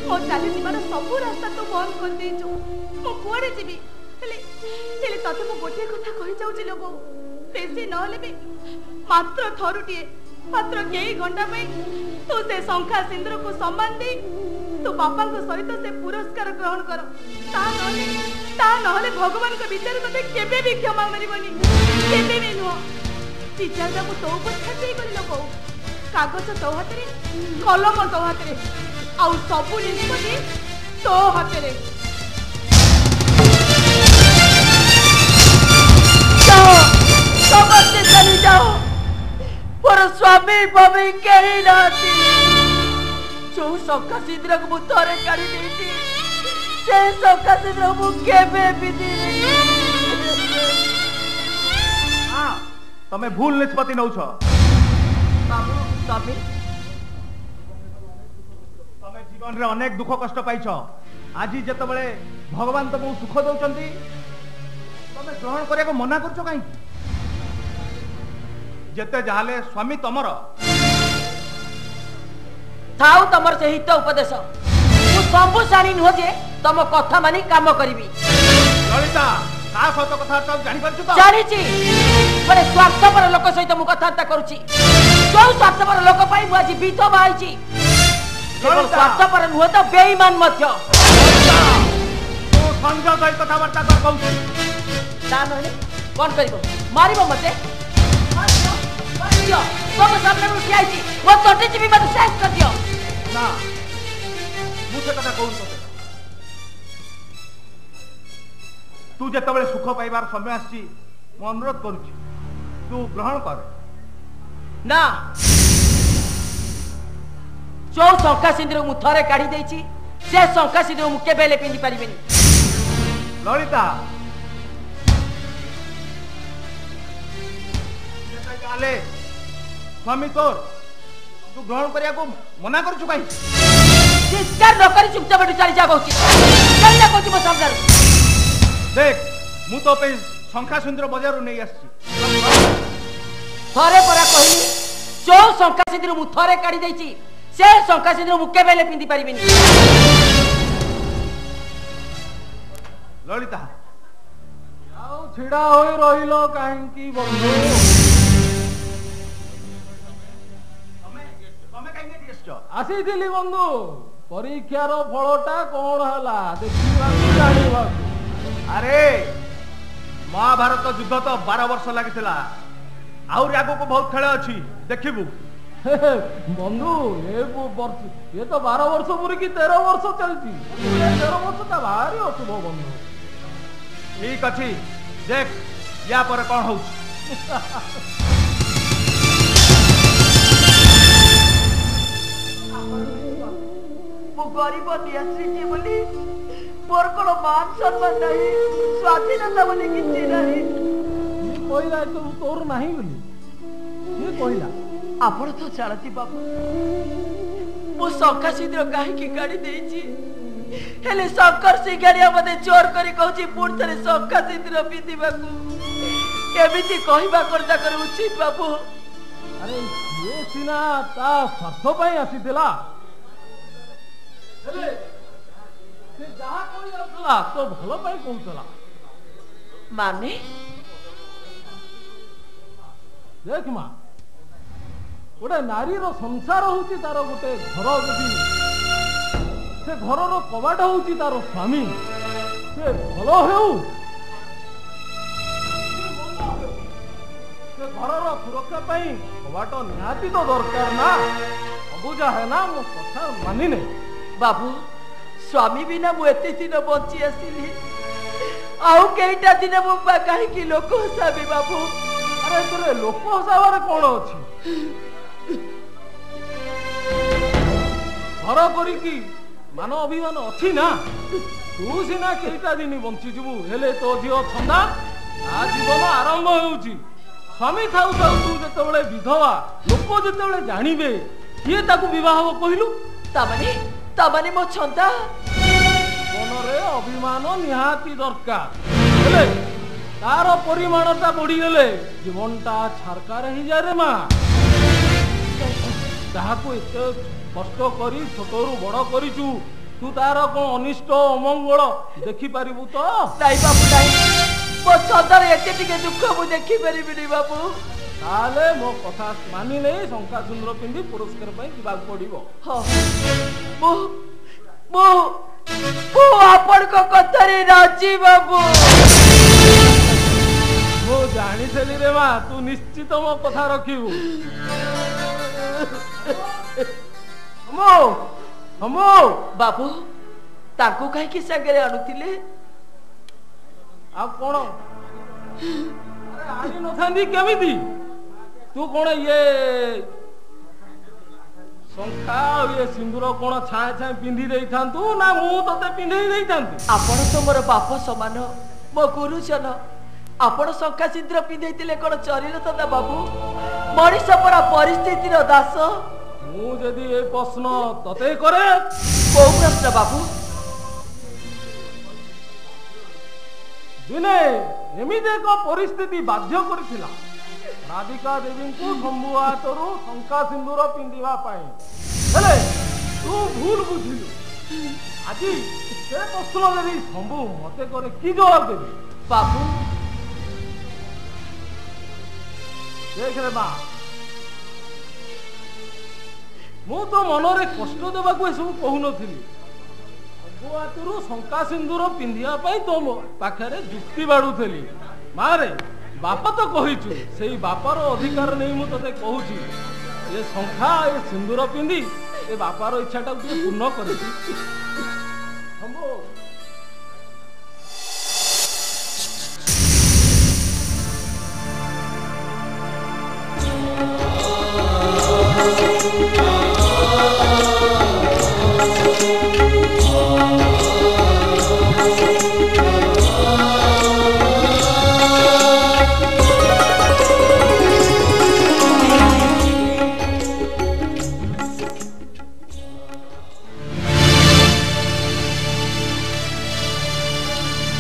मो चली जीवार सब रास्ता तो बंद कर देछु मो कुआडे जीबी हेले तते मो गोटे कथा कहि जाउछि लोगो बेसी न लेबे मात्र थरुटिए मात्र केई घंटा पे तू से शंखा सिंदूर को सम्मान दे तू बापा को सहित से पुरस्कार ग्रहण कर ता नहले भगवान को विचार तते केबे भी क्षमा मारिबनी केबे भी नो टीचर बाबू तो ऊपर छाती कर लोगो कागज तो हाथ रे कलम तो हाथ रे आउ सब निष्पत्ति तो हाथ रे जाओ समझते चली जाओ पर स्वामी बबी कहीं नाती जो सका सिद्र को मुथरे काढ़ी देती से सका सिद्र मु केबे विधि हां तमे भूल निष्पत्ति नौ छ बाबू स्वामी तमे जीवन रे अनेक दुख कष्ट पाइछ आज जेतबेले भगवान तुमको सुख दउचंती तमे ग्रहण करे को मना करछो काई जेते जाले स्वामी तमर थाउ तमर से हित उपदेश मु संभु सानी न हो जे तम कथा मानी काम करबी ललिता का सत कथा त जानि परछु त जानि छी पर स्वार्थपर लोक सहित मु कथार्ता करूची जो स्वार्थपर लोक पाई मु आज बीतो बाई छी केवल स्वार्थपर न हो त बेईमान मध्य तो संजय सहित कथा वार्ता कर कहू ता नहले कोन करिवो मारिबो मते मारियो सब सामने में उठी आइची वो तोटे जी भी मत शेष कर दियो ना मुझे कथा कहू तो तू जेतबेले सुख पाइबार समय आसी मु अनुरोध करूची तू ग्रहण कर ना जो शंका सिंदूर मु थरे काढी देछि से शंका सिंदूर मु केबेले पिंदी परिबेनी ललिता गाले स्वामी तोर तू ग्रहण करिया को मना कर चुकाई चित्कार न करी चुपचाप चली जा कहूची चली जा कहूची मो सामने देख मु तो पे शंखा सिंदूर बाजार नहीं आसी थरे परा कहली जो शंखा सिंदूर मु थरे काढी देछि से शंखा सिंदूर मु केबेले पिंदी परिबेनी ललिता आओ छिड़ा होई रहिलो काहेकि बंधु आसीथिली बंधु परीक्षार फलटा कौन हला देखिबाकू जानिबाकू अरे महाभारत युद्ध तो 12 वर्ष लागिथिला आउर आगो को बहुत खेल अछि देखिबू बंधु ये तो 12 वर्ष पूरी की 13 वर्ष चलती 13 वर्ष का भारी अशुभ बंधु ठीक अछि देख या पर कौन होउछ मु गरीब नियाश्री बोली मोर कोन मान सम्मान नहीं स्वाधीनता बोली किछि नहीं ये कोइला तो तोर नहीं बोली ये कोइला आपण तो जानती बाबू मु शंका सिंदूर काहे की गाड़ी देछि हेले शंकर सिंह गाड़िया मते चोर करी कहछि पुण थरे शंका सिंदूर पिदिबाकू केमिति कहिबा करता कर उचित बाबू अरे ये सिना ता स्वार्थ पई आसीथिला हेले से जहा कोई आउतला तो भलो पई कहउतला माने देख मा गोटे नारी संसार होची तार गोटे घर जदि से घर कबाट होची तार स्वामी से भलो हेउ से ଘରର ସୁରକ୍ଷା ପାଇଁ କବାଟ ନିହାତି ତ ଦରକାର ନା। ସବୁ ଯାହା ନା ମୋ କଥା ମାନିନେ। ବାବୁ ସ୍ୱାମୀ ବିନା ମୁଁ ଏତେ ଦିନ ବଞ୍ଚି ଆସିଲି, ଆଉ କେଇଟା ଦିନ ମୁଁ କାହିଁକି ଲୋକ ହସାବି ବାବୁ? ଆରେ ଏଥିରେ ଲୋକ ହସାବାରେ କଣ ଅଛି? ଘର କରିକି ମାନ ଅଭିମାନ ଅଛି ନା। ତୁ ସିନା କେଇଟା ଦିନ ବଞ୍ଚିଯିବୁ, ହେଲେ ତୋ ଝିଅ ଛନ୍ଦା ତା ଜୀବନ ଆରମ୍ଭ ହେଉଛି। ସ୍ୱାମୀ ଥାଉ ଥାଉ ତୁ ଯେତେବେଳେ ବିଧବା, ଲୋକ ଯେତେବେଳେ ଜାଣିବେ କିଏ ତାକୁ ବିବାହ କହିଲୁ? ତାମାନେ ମୋ ଛନ୍ଦା ମନରେ ଅଭିମାନ ନିହାତି ଦରକାର, ହେଲେ ତାର ପରିମାଣଟା ବଢିଗଲେ ଜୀବନଟା ଛାରକାର ହେଇଯାଏ ରେ ମା। ଯାହାକୁ ଏତେ କଷ୍ଟ କରି ଛୋଟରୁ ବଡ କରିଛୁ, ତୁ ତାର କଣ ଅନିଷ୍ଟ ଅମଙ୍ଗଳ ଦେଖିପାରିବୁ ତ? ନାଇଁ ବାବୁ ନାଇଁ, ମୋ ଛନ୍ଦାର ଏତେ ଟିକେ ଦୁଃଖ ମୁଁ ଦେଖିପାରିବିନି ବାବୁ। ତାହେଲେ ମୋ କଥା ମାନି ନେଇ ଶଙ୍ଖା ସୁନ୍ଦର ପିନ୍ଧି ପୁରସ୍କାର ପାଇଁ ଯିବାକୁ ପଡିବ। ମୁଁ ଆପଣଙ୍କ କଥାରେ ରାଜି ବାବୁ। ମୁଁ ଜାଣିଥିଲି ରେ ମା, ତୁ ନିଶ୍ଚିତ ମୋ କଥା ରଖିବୁ। ବାବୁ ତାଙ୍କୁ କାହିଁକି ସାଙ୍ଗରେ ଆଣୁଥିଲେ? ଆଉ କଣ ଆଣି ନଥାନ୍ତି କେମିତି? ତୁ କଣ ଇଏ ଶଙ୍ଖା ଇଏ ସିନ୍ଦୁର କଣ ଛାଏ ଛାଏ ପିନ୍ଧି ଦେଇଥାନ୍ତୁ ନା ମୁଁ ତତେ ପିନ୍ଧେଇ ଦେଇଥାନ୍ତି? ଆପଣ ତ ମୋର ବାପ ସମାନ, ମୋ ଗୁରୁଜନ। ଆପଣ ଶଙ୍ଖା ସିନ୍ଦୁର ପିନ୍ଧେଇଥିଲେ କଣ ଚରିନଥାନ୍ତା ବାବୁ? ମଣିଷ ପରା ପରିସ୍ଥିତିର ଦାସ। ମୁଁ ଯଦି ଏ ପ୍ରଶ୍ନ ତତେ କରେ? କୋଉ ପ୍ରଶ୍ନ ବାବୁ? ଦିନେ ଏମିତି ଏକ ପରିସ୍ଥିତି ବାଧ୍ୟ କରିଥିଲା ରାଧିକା ଦେବୀଙ୍କୁ ଶମ୍ଭୁ ହାତରୁ ଶଙ୍ଖା ସିନ୍ଦୁର ପିନ୍ଧିବା ପାଇଁ, ହେଲେ ତୁ ଭୁଲ ବୁଝିଲୁ। ଆଜି ସେ ପ୍ରଶ୍ନ ଯଦି ଶମ୍ଭୁ ମତେ କରେ କି ଜବାବ ଦେବି? ବାବୁ ଦେଖରେ ମା, ମୁଁ ତ ମନରେ କଷ୍ଟ ଦେବାକୁ ଏସବୁ କହୁନଥିଲି। ଶମ୍ଭୁ ହାତରୁ ଶଙ୍ଖା ସିନ୍ଦୁର ପିନ୍ଧିବା ପାଇଁ ତୋ ପାଖରେ ଯୁକ୍ତି ବାଢୁଥିଲି। ମାରେ ବାପ ତ କହିଛୁ, ସେଇ ବାପାର ଅଧିକାର ନେଇ ମୁଁ ତତେ କହୁଛି, ଏ ଶଙ୍ଖା ଏ ସିନ୍ଦୁର ପିନ୍ଧି ଏ ବାପାର ଇଚ୍ଛାଟାକୁ ଟିକେ ପୂର୍ଣ୍ଣ କରିଛି।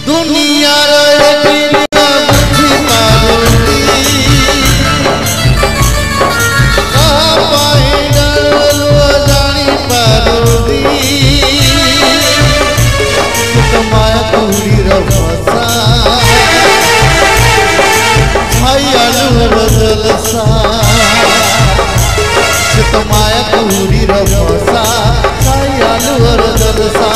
दुनियार बुद्धि जानी पारुदी माया कुड़ी रसा जलसा माया कुड़ी रसा जलसा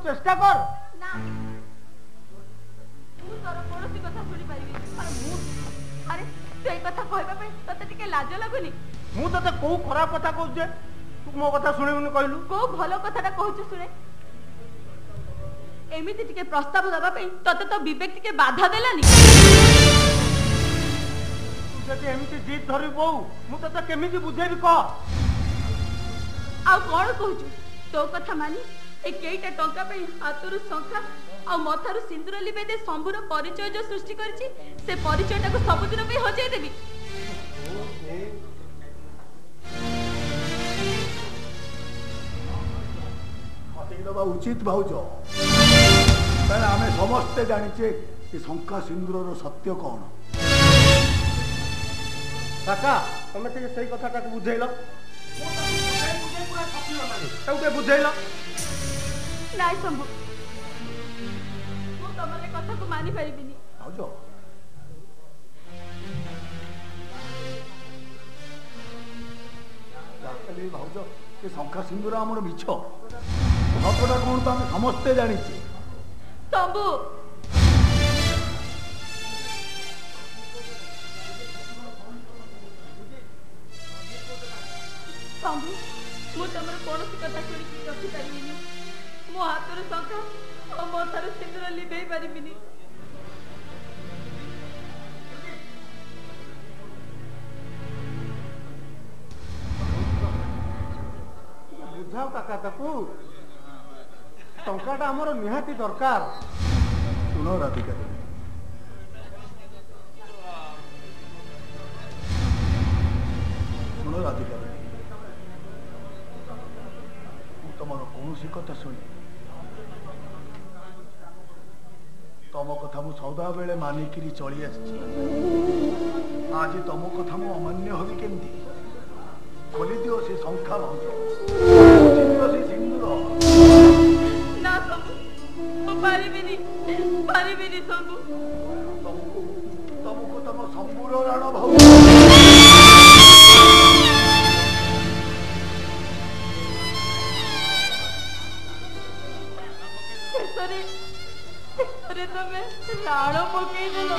चेष्टा कर। लाज लगुनी मु तते को खराब कथा कहू जे तू मो कथा सुनिबुनी कहलु को भलो कथाटा कहू सुने एमिति टिके प्रस्ताव दबा पे तते तो विवेक टिके बाधा देलानी तू जति एमिति जीत धरि बहु मु तते केमिति बुझेबी क आ कोन कहू तो कथा मानी ए केइटा टंका पे हातरु संखा आ मथारु सिंदूर लिबे दे शंभुर परिचय जो सृष्टि करछि से परिचयटा को सबुदिन पे हजाय देबी बतई दबा उचित भाउज कहना आम समस्ते जाचे ये शंका सिंदूर सत्य कौन काका तुम से कथा बुझेल बुझेल नाई शंभु मु तमरे कथा को मानि परिबिनी भाउज भाउज ये शंका सिंदूर आमर मिछ सतटा कौन तो आम समस्ते जाचे शंभु शंभु मु तमर कौन कथा शुणी रखी पारिबिनी मो हाथ शंका और मो थार सिंदूर लिभे पारिबिनी बुझाओ काका ताकू टंकाटा आमर निहाती दरकार सुन राधिका सुन राधिका तुम कौन कथा शुणी तम कथा मु सदा बेले मानिकी चली आज तुम कथा मु अमान्य हबी केमती खोली दियो से शंखा से सिंदूर ना शंभु पारिबिनी शंभु तुमको तुम शंभुर राण भाव तमें राण पकईदेल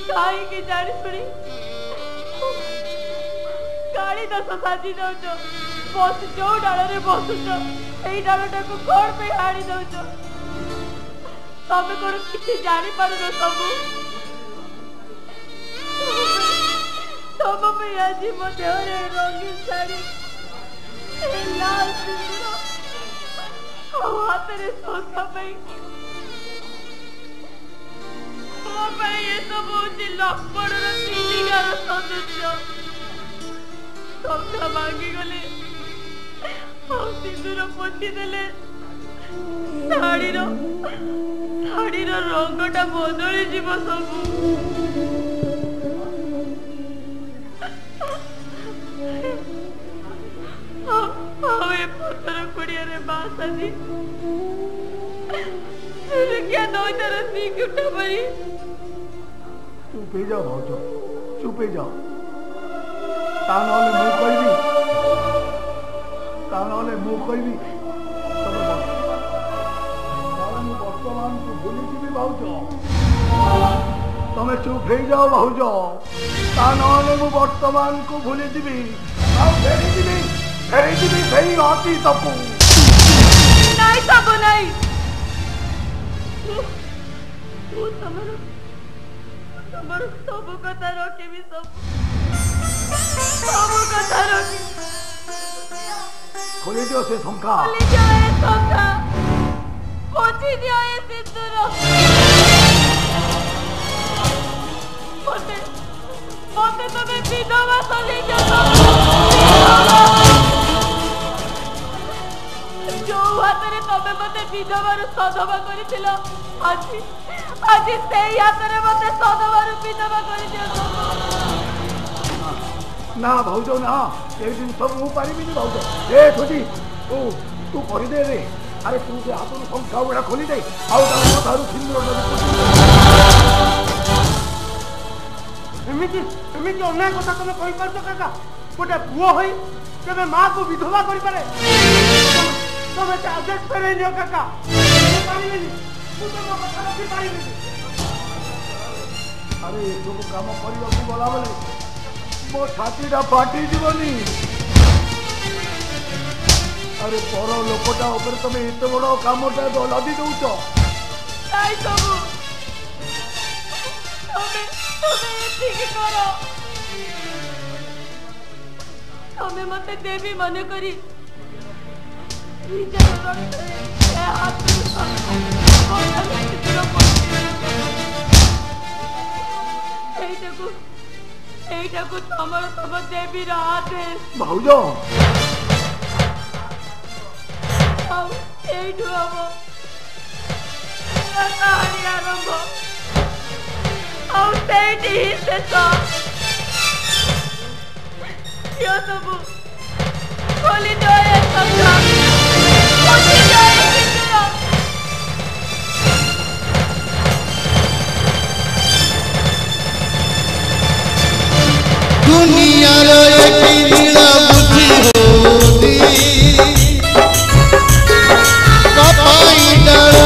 कहीं जानी शुणी गाड़ी दस साजी दौच बस जो डाल बसुच यही डालटा को कौन पे हाड़ी दौच तमें कौन किसी जानी पार सबू तुम आज मो देहरे रंगीन शाड़ी लाल सिंदूर हाथ रे सोसा ये सब हूँ लक्ष्मण तीनिकार सदस्य टंका मांगी गले सिंदूर पोती देले शाढ़ीर रंगटा बदली जीव सबू पत्थर कुड़िया बासादी क्या नौतर सीख उठा पड़ी चुप ही जाओ भाउज चुप ही जाओ ता नहले मु कहबी वर्तमान को भूली जीवी भाउज तमे चुप ही जाओ भाउज ता नहले मु वर्तमान को भूली जीवी आ फेरी जीवी सही आती सबू नहीं सबू नहीं सब कथा रखी सब कथा रखी खोली दियो से शंखा पोछी दियो ये सिंदूर मते तमे विधवा सजे जो हाथ तमे मते विधवा सधवा कर आज से हाथ मते सधवा विधवा कर ना भाउज ना एक दिन सब मु पारिबिनी भाउज ए छोटी तू कर दे रे अरे तू से हाथ शंखा गुड़ा खोली दे आउ सिंदूर एमिति अन्याय कथा तुम कही पारछ काका गोटे पुओ होई केबे मां को विधवा करि पारे तुम से आदेश करे नियो काका पारिबिनी तू तो मो कथा रखि पारिबिनी अरे ये सब काम करिया को बोला बोले मो छातीटा फाटी जीवनी अरे पर लोकटा ऊपर तुम एत बड़ कामटा लदी दौच तमें मत देवी मन करी এইটা কো তোমার সব দেবী রাতে ভাউজ ଆଉ এইটু হব কাহানি আরম্ভ ଆଉ ସେଇଠି ହିଁ ଶେଷ ଝିଅ ସବୁ ଖୋଲି ଦଏ ଶବ୍ଦ ଖୋଲି ଦଏ ସିନ୍ଦୁର दुनियार एक नीला बुद्धि होती कपाई डाल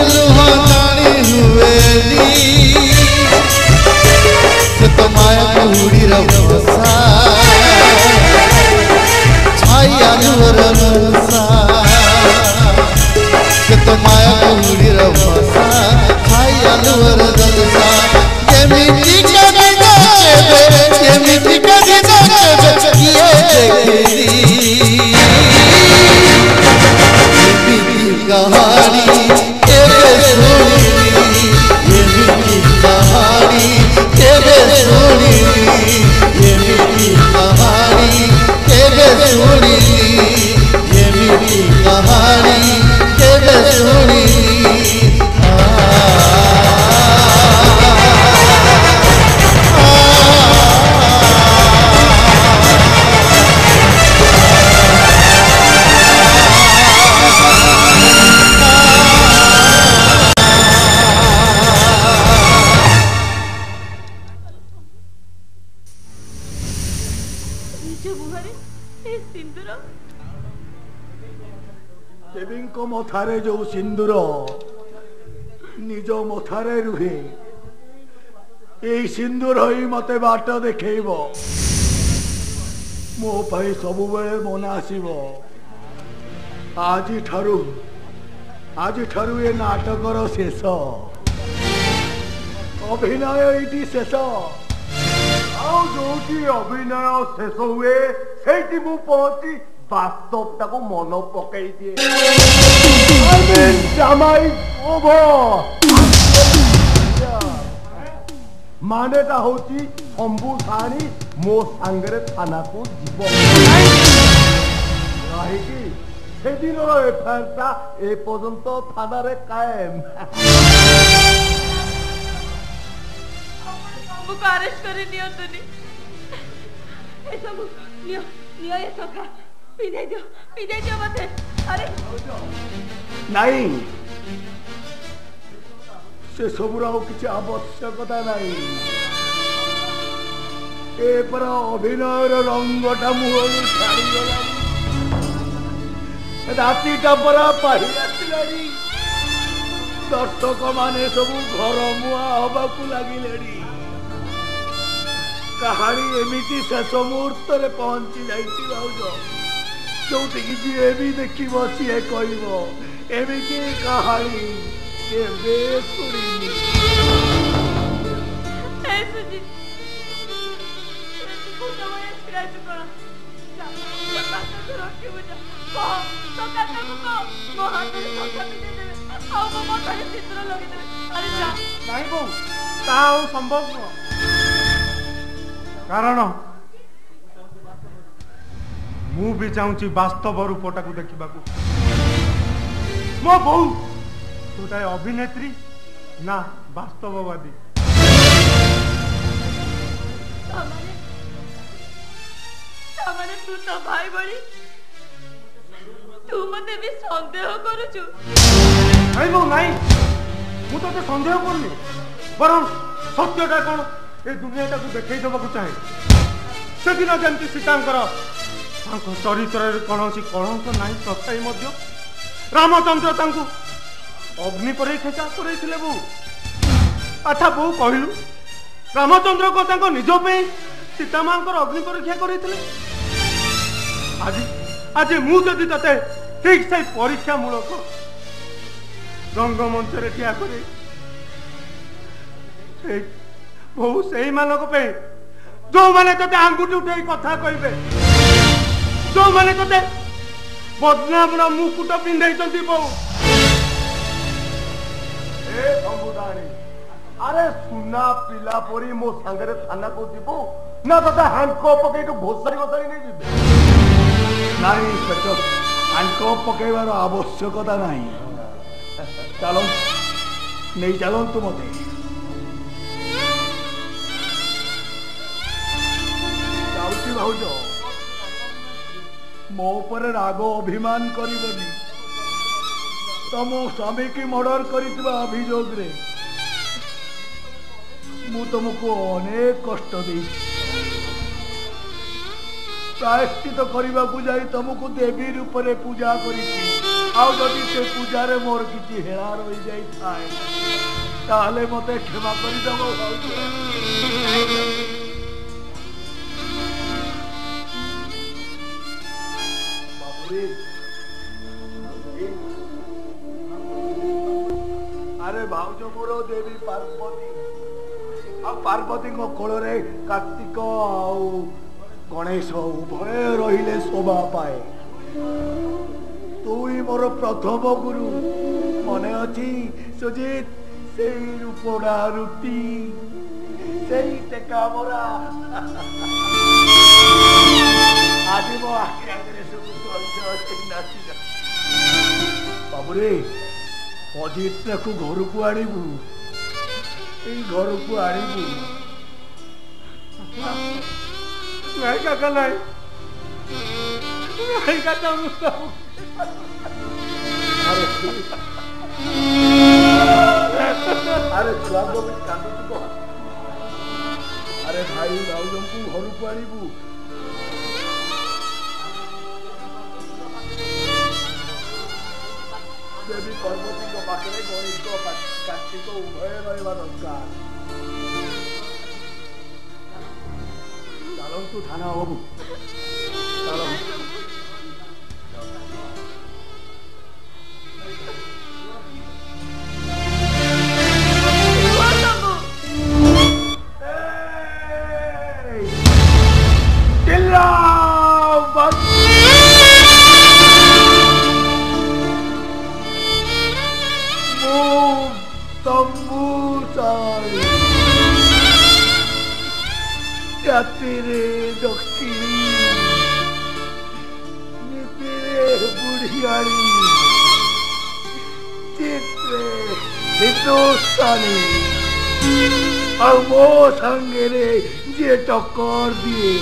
लुहानी हुएली से तो माया कुड़ी रवसा छाया नुर रसा से तो माया कुड़ी रवसा छाया नुर रसा ये मिट्टी का ये कहानी कहानी देवीଙ୍କ ମଥାରେ ଯୋଉ ସିନ୍ଦୁର ନିଜ ମଥାରେ ରୁହେ এই ସିନ୍ଦୁର ହିଁ ମତେ ବାଟ ଦେଖେଇବ ମୋ ପାଇଁ ସବୁବେଳେ ମନେ ଆସିବ ଆଜିଠାରୁ ଏ ନାଟକର ଶେଷ ଅଭିନୟ ଏଇଠି ଶେଷ ଆଉ ଯୋଉଠି ଅଭିନୟ ଶେଷ ହୁଏ ସେଇଠି ମୁଁ ପହଞ୍ଚି বাস্তবটা को मन पकई दिए জামাই मानेटा होची शंभू साणी मो सांगरे थाना को जीव रही से दिन एफआईआर ए पर्यंत थाना रे कायम हमको अरेस्ट करे नियंतनी ए सब नियो नियो ये सका पीने दियो मते अरे नहीं से सबुर किसी आवश्यकता नहीं ए पर अभिनयर रंगटा मुहर छाड़ी गला रातिटा परा पाही आसिलानी दर्शक माने सब घर मुआ हवाकू लगिले कहानी एमिति शेष मुहूर्त रे पहुंची जाइछि भाउज जोटी जी भी देखी सी कह एमिति कहानी केबे सुनी संभव कारण मु भी चाहूँ वास्तव रूपटा को देखा मो बो गोटाए अभिनेत्री ना वास्तववादी तू तो भाई बड़ी तू मते भी संदेह करूछु नहीं बो नहीं मु तो संदेह करनी बरं सत्यटा कौन ए दुनियाटा को देखई देबा चाहे से दिन जमती सीतांकर चरित्र कौन कलंक नहीं तथापि रामचंद्र तांको अग्नि पर खेचा करे बो अच्छा बो कहलु रामचंद्र को तांको निज पे सीता मां अग्नि परीक्षा करते आज आज मु जदि तते ठीक से परीक्षा मूलक रंगमंच रे ठिया करे बहु से मानक पे जो माने तते आंगुठी उठे कथा कहबे जो माने तते बदनाम मुकुट पिंधाई बहु ए संबुदानी अरे सुना पिला परी मो सांगरे थाना को जीवो ना तते हैंडकफ पके तो घोसारी घोसारी नहीं जीवे नहीं इंस्पेक्टर हैंडकफ पकेबार आवश्यकता नहीं चलो नहीं चलो तू मते जाउची भाउज मो पर राग अभिमान करिबनी तम स्वामी की मर्डर करितबा अभियोग रे मु तुमको अनेक कष्ट दे प्रायश्चित करने को जाई तुमको देवी रूप में पूजा करी से पूजा रे मोर किसी हेला रही जाए ताले मते क्षमा कर दब अरे भाउज मोर देवी पार्वती पार्वती कोल कार्तिक गणेश उभय रहिले शोभा पाए तू ही मोर प्रथम गुरु मने अच्छी सुजीत से रूपड़ा रुटी से टेका मोरा आज मो आखि आगे सब बाबुरे अजित को घर को आणबू घर को आणबू नहीं काका नहीं काका अरे छुआ को कांदू तो अरे भाई भाउज को घर को आणबू देवी पार्वती को पाखे गणेश को कार्तिक उभय रहा दरकार चलो तू थाना बाबू चलो तेरे दक्षिणी तेरे बुढ़ियारी चित्रे हिंदुस्तानी और मो संगे जे टक्कर दिए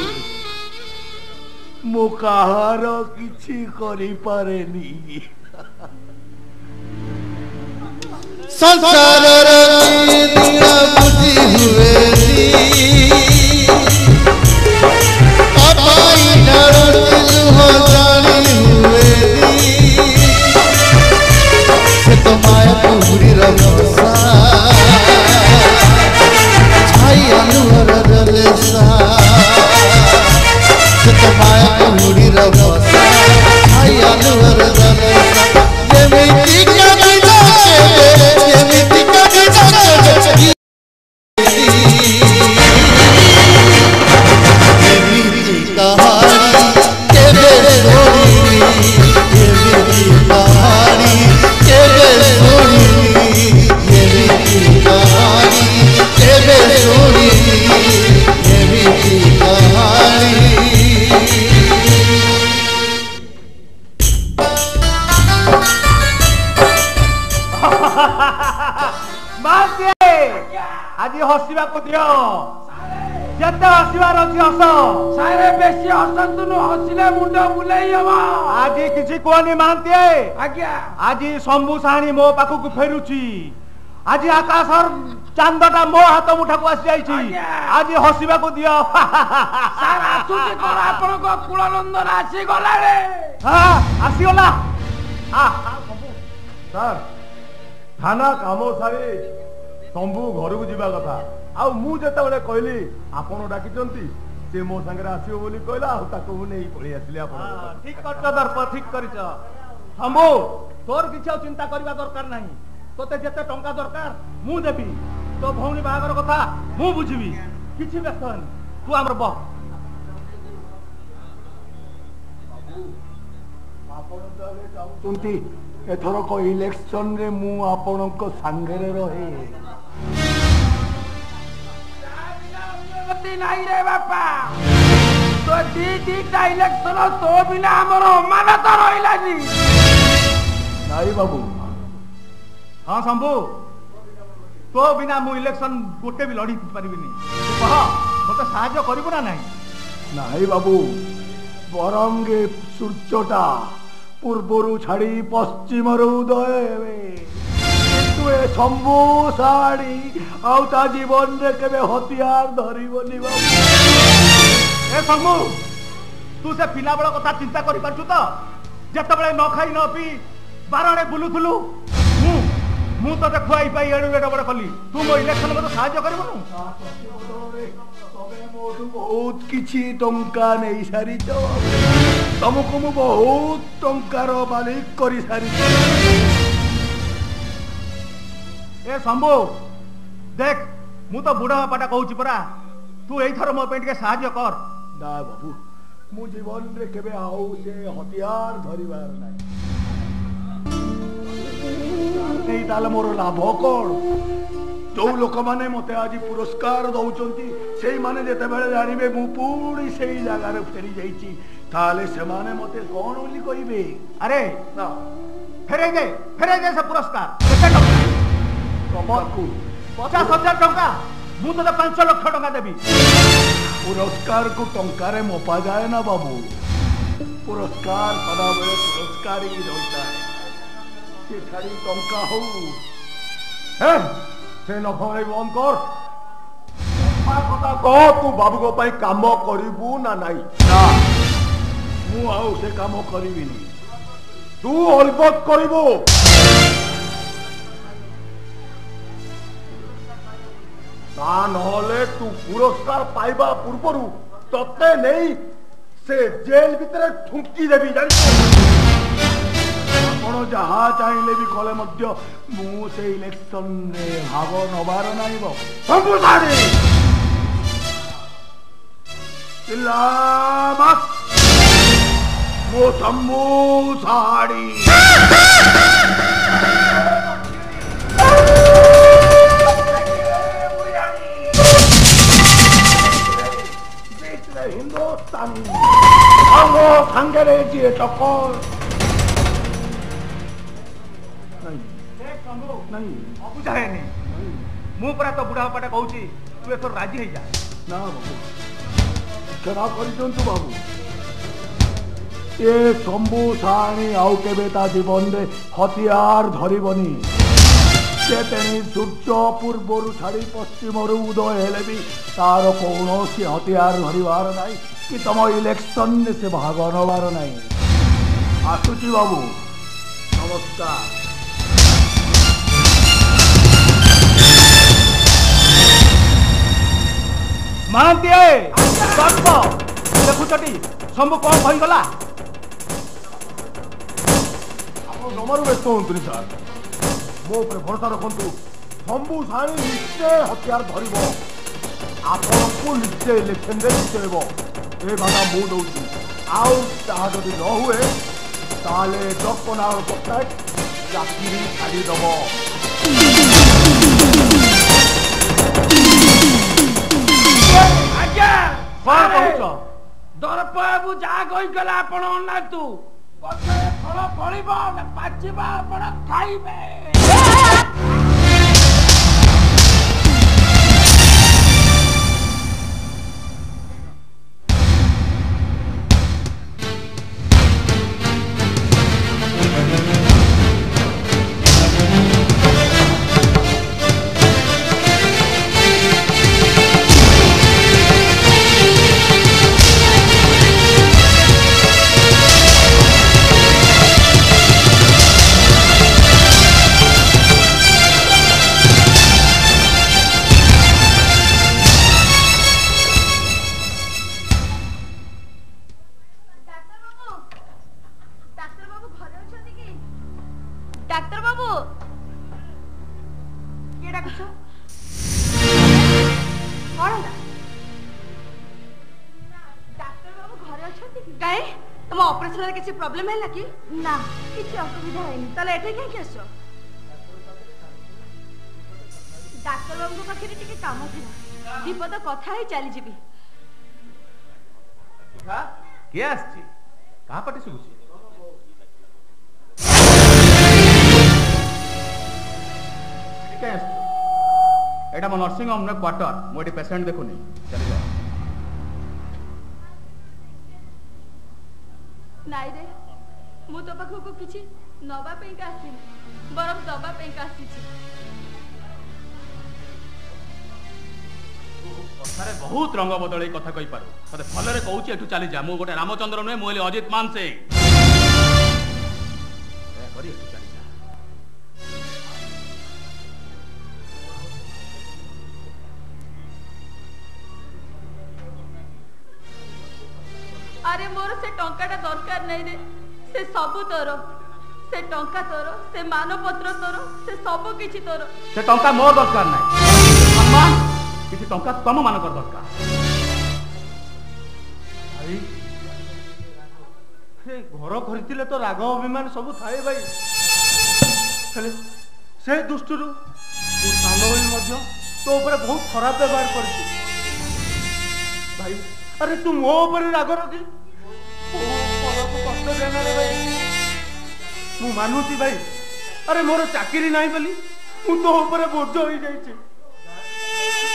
मो कहार किछि करि पारेनी संसार दिया बुझी हुए माया पूरी रमसा छाई अनुवर रलसा माया पूरी रमसा छाई अनुवर रलसा जेमिति कविता जेमिति कविता जेमिति कहानी केबे सोनी जेमिति कहानी केबे सोनी जेमिति कहानी केबे सोनी जेमिति कहानी आज हसवा को दियो जते हसवार अछि हस सारे बेसी हसंतु न हसिले मुंड बुलाई हवा आज किछि कोनी मानती आज्ञा आज शंभु साणी मो पाखु को फेरुची आज आकाशर चांदटा मो हाथ मुठा को आसी जाईची आज हसवा को दियो सार आसुची कोन आपन को कुलनंदन आसी गला रे हां आसी गला सर थाना काम सारी शंभु घर को जीवा कथा आउ मु जेते बेले कहली आपण डाकिचंती से मो संगे आसीबो बोली कहला आ ताको नै पळी आसिले आपण ठीक करछ दर्प ठीक करिछ शंभु तोर किछ चिंता करबा दरकार नाही तोते जेते टंका दरकार मु देबी तो भौनी बागर कथा मु बुझिबी किछि व्यस्त नहीं तू हमर बह आपण ताले चाहुचंती एथरक इलेक्शन रे मु आपणक संगे रहे गति नहीं रे बापा तो दीटा इलेक्शन तो बिना हमर मानता रहिलानी नहीं बाबू। हाँ शंभू तो बिना मु इलेक्शन गोटे भी लड़ी पारिबिनी कह मते साहाय्य करिबो ना नहीं नहीं बाबू बरंगे सूर्यटा पूर्वरु छाड़ी पश्चिम उदय हेबे शंभू साड़ी आउता जीवन रे केबे हथियार धरिबनी बाबू। ए शंभू तू से पिला बड़ कथा चिंता करि पारछु तो जत बळे न खाई न पी बारणे बुलुथुलु मु तो खुआई पाई एडु एड बड़ कली तू मो इलेक्शन मते साहाय्य करिबनु बहुत किछि टंका नहीं सारी तुमको मु बहुत टंकार मालिक करी सारी। ए शंभू देख मु तो बुढ़ा बापाटा कहूची परा तू एई थर मो पे टिके साहाय्य कर। ना बाबू मु जीवन रे केबे आउ से हथियार धरिबार नहीं ताले मोर लाभ कौन जो लोक माने मते आज पुरस्कार दउचंती सेई माने जेते बेले जानिबे मु पूरी सेई जगह रे फेरी जाईची ताले से माने मते कोन बोली कहिबे। अरे ना फेरे दे से पुरस्कार केते टका कमरकू 50,000 टका मु तो 5 लाख टका देबी। पुरस्कार को टंका रे मोपा जाए ना बाबू पुरस्कार सदा बेले पुरस्कार ही रहता है से खाली टंका हो हे से न भय बंद कर कथा कह तू बाबू को पाई काम करिबू ना नहीं ना मु आउ से काम करिबिनी तू अलबत करिबू ता नहले तू पुरस्कार पाइबा पूर्वरु तते नहीं से जेल भीतर ठुंकी देबी जानि आपण जहा चाहिले भी कले मध्य मु से इलेक्शन रे भाग नबार नाही बो शंभू साड़ी इलामत मो शंभू साड़ी हिंदुस्तानी आंगो संगरे जी टक्कर नहीं अबु जाए नहीं मु परा तो बुढ़ा बापाटा कहूची तू एथर राजी हो जा ना बाबू क्षमा कर बाबू ये शंभू साणी आउ केबे ता जीवन रे हथियार धरिबनी से तेणी सूर्य पूर्वर छाड़ी पश्चिम उदय हेले भी तार कौनसी हथियार धरिबार नहीं कि तुम इलेक्शन से भाग नबार नहीं। आसुची बाबू नमस्कार। महांती देखुचटी शंभू कौन भईगला जमारू व्यस्त हूँ सार मो भरोसा रखु शंभू साणी निश्चय हथियार धरब आपण को निश्चय इलेक्शन रे जितेब ए भागा मु दौची आउ ताहा जदि न हुए ताले जगन्नाथ पट्टनायक चाकरी छाड़ीदेव। आज्ञा कौन कहूच दरप बाबू जा कही गला आपण अनातु गछरे फल फलिबो पाचिबा आपण खाइबे। तुम ऑपरेशन रे किसी प्रॉब्लम है कि ना किसी असुविधा है नहीं तले एठे के आसो डॉक्टर बाबू को पाखे टिके काम थिला दीपद कथा ही चली जीवी किए आसी कहा पटे सुबुची एटा मो नर्सिंग होम क्वार्टर मोटी पेशेंट देखुनी चली जाओ नाई रे मु तो पाखु को किछि नबा पे का आसीनी बरफ दबा पे का आसीछि कथारे बहुत रंग बदल कथा कही पारो तते भलरे कहूची एठू चली जा मु गोटे रामचंद्र नुहे मोले अजित मान से करी एठू चली जा अरे मोर से टंकाटा दरकार नहीं रे से सबु तोर से टंका तोर से मानपत्र तोर से सबु किछि तोर से टंका मोर दरकार नहीं अम्मा किसी टंका तम मानकर दरकार भाई घर खरीदिले तो राग अभिमान सब थाए भाई हेले से दृष्टि साल भाई तो ऊपर बहुत खराब व्यवहार कर भाई अरे तू मो ऊपर राग रखी कष्ट देना रे भाई मु मानुची भाई अरे मोर चाकरी नहीं बोली मु तो ऊपर बोझ हो जाइए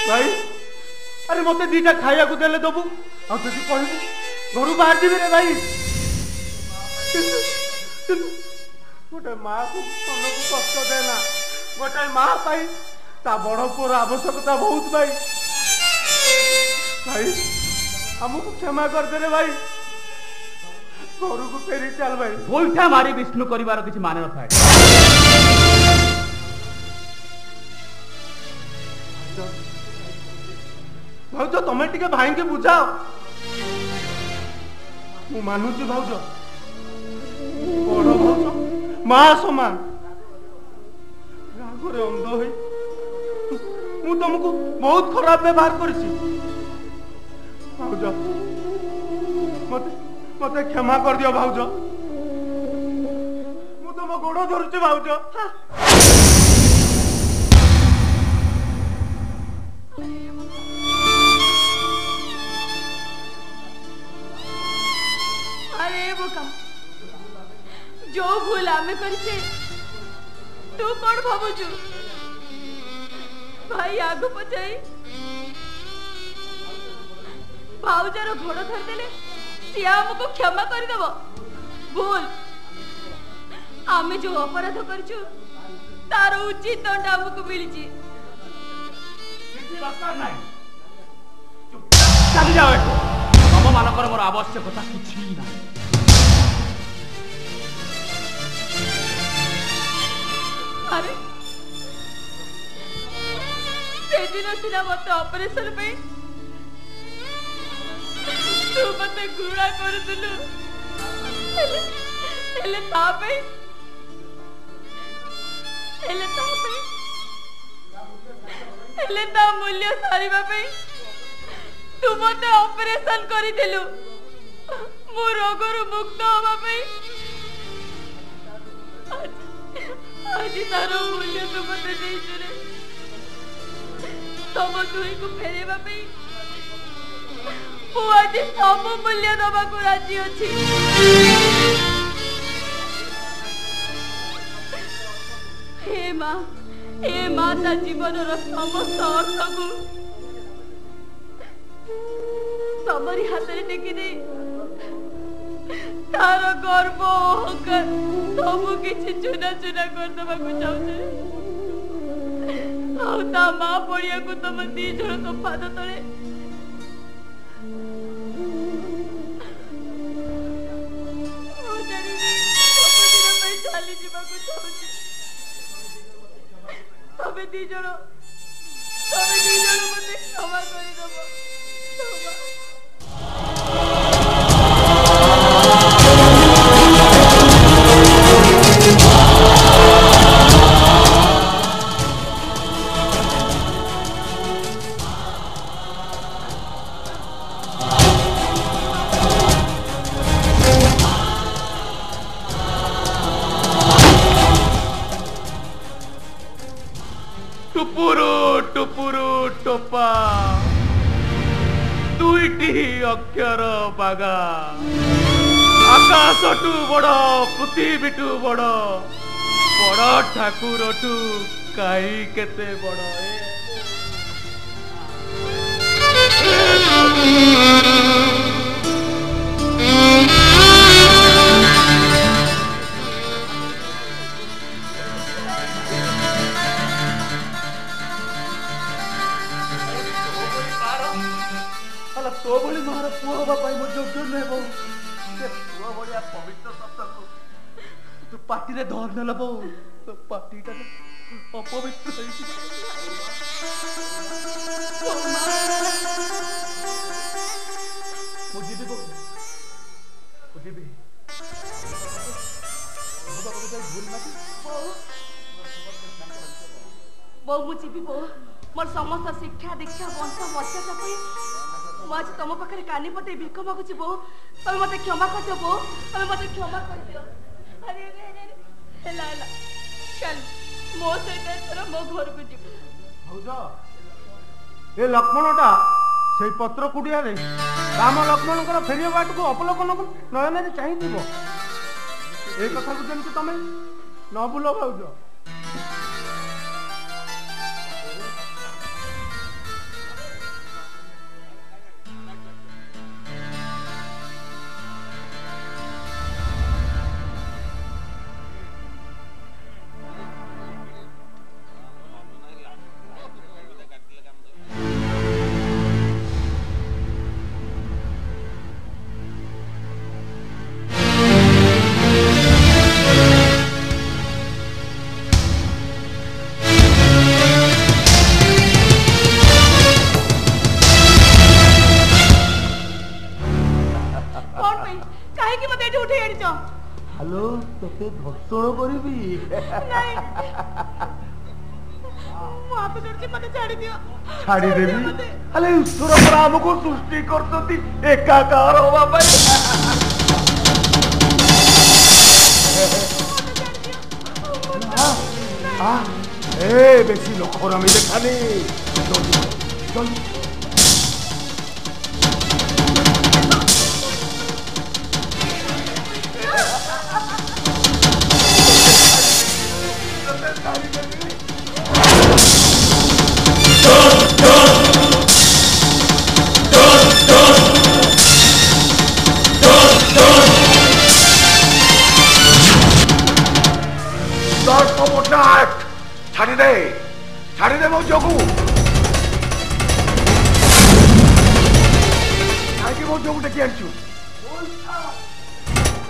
भाई अरे मते दीटा खाया को देले दबु आ जदी कहबू घर बाहर दिबे रे भाई गोटे माँ को मन को कष्ट देना गोटे माँ पाई ता बड़ पुर आवश्यकता बहुत भाई भाई हमको क्षमा कर दे रे भाई घर को फेरी चल भाई गोइठा मारी विष्णु करिवार किछि माने न थाए भाउज तमें टिके भाई के बुझाओ मु मानुची भाउज बड़ भाउज माँ समान रागरे अंध होई मु तुमको बहुत खराब व्यवहार करछि भाउज मते मते क्षमा कर दियो भाउज मु तुम गोड़ धरुछि भाउज जो भूल आमे करछे तू कोन भाबुछु भाई आगु पचाई भाउजर घोड़ धर देले सिया हमको क्षमा कर देबो भूल आमे जो अपराध करछु तार उचित दंड हमको मिलिछि किछि दरकार नाही चली जाओ तम मानकर मोर आवश्यकता किछि नाही अरे से दिन सिना मत ऑपरेशन पे तू मते घुरा कर दिलु एले तापे एले ता मूल्य सारिबा पे तू मते ऑपरेशन करि दिलु मो रोगरु मुक्त होबा पे आज तारो मूल्य तो मते नहीं चले तब तुई को फेरेबा पे वो आज सब मूल्य दबा को राजी अछि हे माता जीवन रो समस्त अर्थ को तमरी हाथ रे टेकी दे तार गर्व अहंकार सब किछि चुना चुना कर दबा को चाहते आ ता मां पड़िया को तुम दी जण तो पाद तळे ओ जणी सब दिन पे चाली जीवा को चाहते तबे दी जण मते क्षमा करि दबो टुपुरु टुपुरु टोपा दुईटी अक्षर बागा आकाशटू बड़ पृथ्वीटू बड़ बड़ ठाकुरटू काई केते बड़ तो भली मार पुआ हवा पाई मो योग्य नुहे बहु से पुआ भलिया पवित्र शब्द को तू पार्टी रे धर नेल बहु तो पार्टी टा अपवित्र होई मुझे भी बहु मुझे भी भूल मत बहु मुझे भी बहु मोर समस्त शिक्षा दीक्षा वंश मर्यादा पाई आज तुम पाखे कानी पते भिख मागुची बो तुम मत क्षमा कर दो बो तुम मत क्षमा कर दियो अरे हेला हेला चल मो सहित एथर मो घर को जीव भौजा ए लक्ष्मणटा से पत्र कुडिया रे राम लक्ष्मणकर फेरिया बाट को अपलोकन नयन रे चाहि दिबो ए कथा को जेंति तमे न बुलो भौजा हेलो तोते धर्षण करिबी नहीं मो हाथ जोड़के मते छाड़ी दियो छाड़ी देबी अले ईश्वर पर हमको सृष्टि करतती एकाकार होवा पाई ए बेसी लोखरमी देखानी जल्दी जल्दी छाड़ी दे मो जोगू काहे मो जोगू टेकी आनछु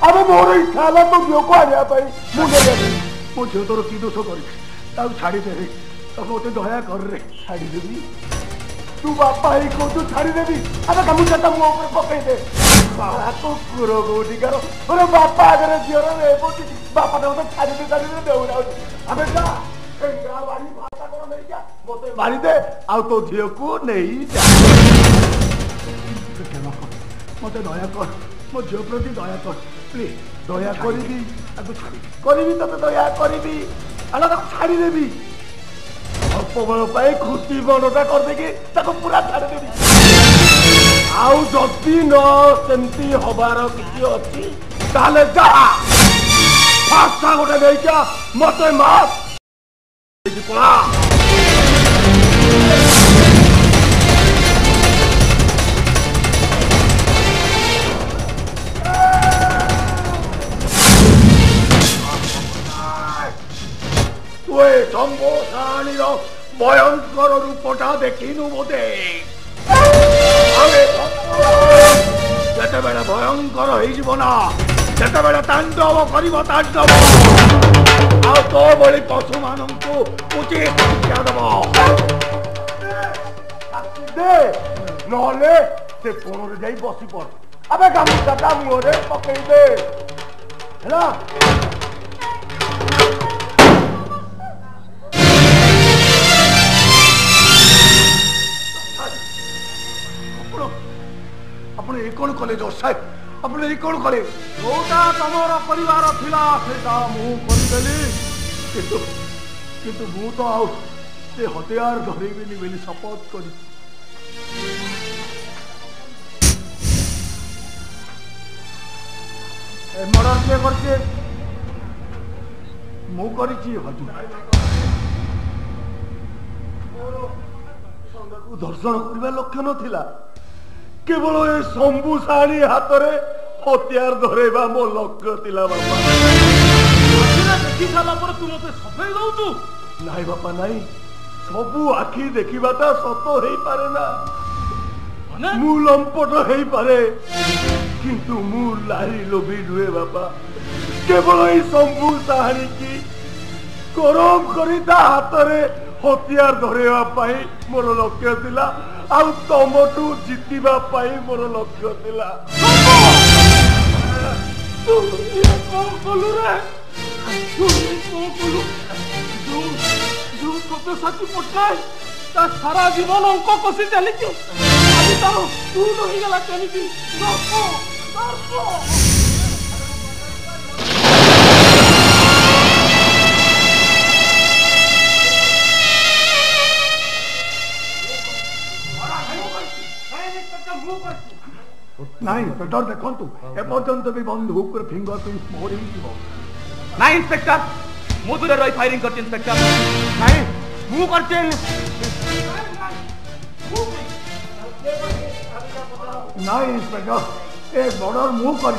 अब मोर इच्छा हला तो जो को आया भाई मुंडे दे मो जो तोर की दोष करी ताऊ छाड़ी दे रे तो मोते दया कर रे छाड़ी देबी तू बापा ही को तू छाड़ी देबी अबे कमु चटा मो ऊपर पकई दे बाबा को कुरो गोडी करो अरे बापा अगर जियो रे बोटी बापा तो छाड़ी दे देउरा अबे जा वाली भाषा को नहीं क्या मोते मारी दे आ तो झियो को नहीं जा मोते दया कर मो झियो प्रति दया कर प्लीज दया करिबी आ तो छाड़ी करिबी तो दया करिबी आला तो छाड़ी देबी अल्प बल पाए खुशी बनटा कर देकी ताको पूरा छाड़ी देबी आउ जति न सेंती हबार किछि अछि ताले जा भाषा गोटे नहीं क्या मोते मार पड़ा तुए शंभोषाणी भयंकर रूपटा देखिनु बोधे जिते बेले भयंकर होना जिते तांडव कर तांडव आ तो बड़ी पशु मानू उचित शिक्षा दे नले से फोन जाई बसी पड़ अबे गामुछाटा मुहरे पकई दे है ଆପଣ ଏ କଣ କଲେ ଜଜ୍ ସାହେବ ଆପଣ ଏ କଣ କଲେ ଯୋଉଟା ତମର ପରିବାର ଥିଲା ସେଇଟା ମୁଁ କରିଦେଲି କିନ୍ତୁ ମୁଁ ତ ଆଉ ସେ ହତିଆର ଧରିବିନି ବୋଲି ଶପଥ କରିଛି मर्डर किए करछे मु करिछि हजूर संगको दर्शन करबा लक्ष्य नथिला केवल ए शंभू साणी हाथ रे हथियार धरेबा मो लक्ष्य थिला बापा देखि साला पर तू मते सफेई दउछु नाही बापा नाही सबू आखि देखिबाटा सत हेई पारे ना माने मु लंपट हेई पारे किंतु मु लारी लोभी दुए बापा केवल ए शंभू साणी की गरम करी ता हाथ रे हथियार धरेबा पाई मोर लक्ष्य थिला आउ तमटू जितिबा पाई मोर लक्ष्य थिला तू ये कौन बोलू रे तू कौन बोलू जो सत्य साची पटनाय ता सारा जीवन अंक कसी चली आज तार तू नहीं गला केमिति नहीं इंस्पेक्टर देखंतु ए पर्यंत भी बंदूक पर फिंगरप्रिंट मोरी जीवो नहीं इंस्पेक्टर मु दूर रही फायरिंग करते इंस्पेक्टर नहीं मु करते नहीं इंस्पेक्टर ए बॉर्डर मु कर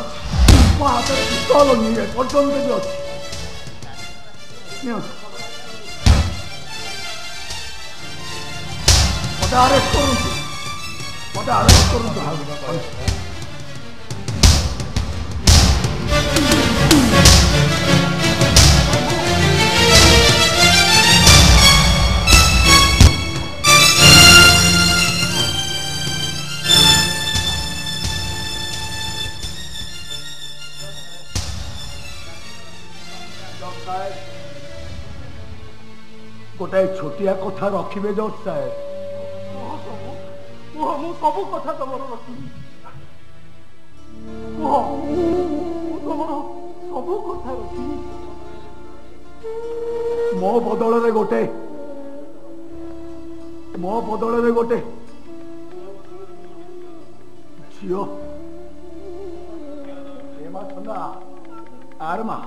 मो हाथ पिस्तल नहीं पर्यंत भी अछि मते अरेस्ट करूँ गोटे छोटिया कथा रखिबे जज साहेब मु सब कथा तमर रखी तमर सब कथा रखी मो बदल रे गोटे झियो एमा छना आरमा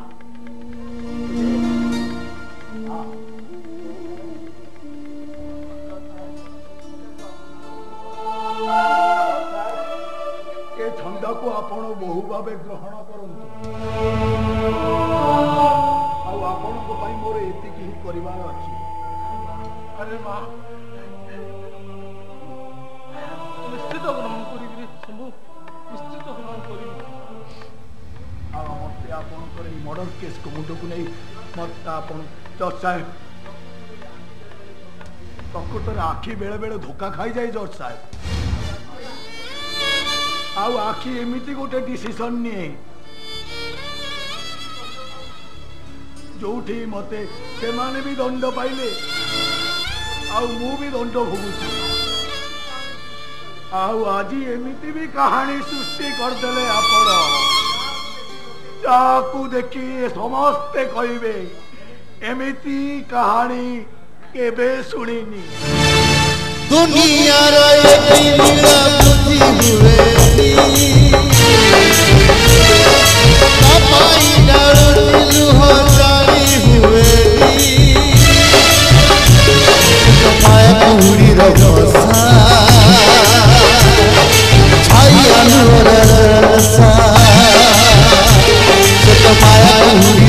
ए छंदा को आपण बहु भावे ग्रहण करंतु आ आपण को पई मोर एति की परिवार अछि अरे मां निश्चित ग्रहण करी शंभू निश्चित ग्रहण करी आ मते आपण को ई मर्डर केस को मुंड को नहीं मत आपण जज साहेब प्रकृतर आखि बेले बेले धोखा खाई जाए जज साहेब आउ आखि एमिति गोटे डिसीजन निए जोठी मते से माने भी दंड पाइले आउ मु भी दंड भोगुची आउ आजी एमिति भी कहानी सृष्टि करदेले आपण जाकू देखी समस्ते कहिबे एमिति कहानी केबे सुनिनी दुनिया रो एक नीला बुद्धि हुए कमाई डाल लुह जाई हुए कमाया पूरी रसा छाई अनुर रसा कमाया पूरी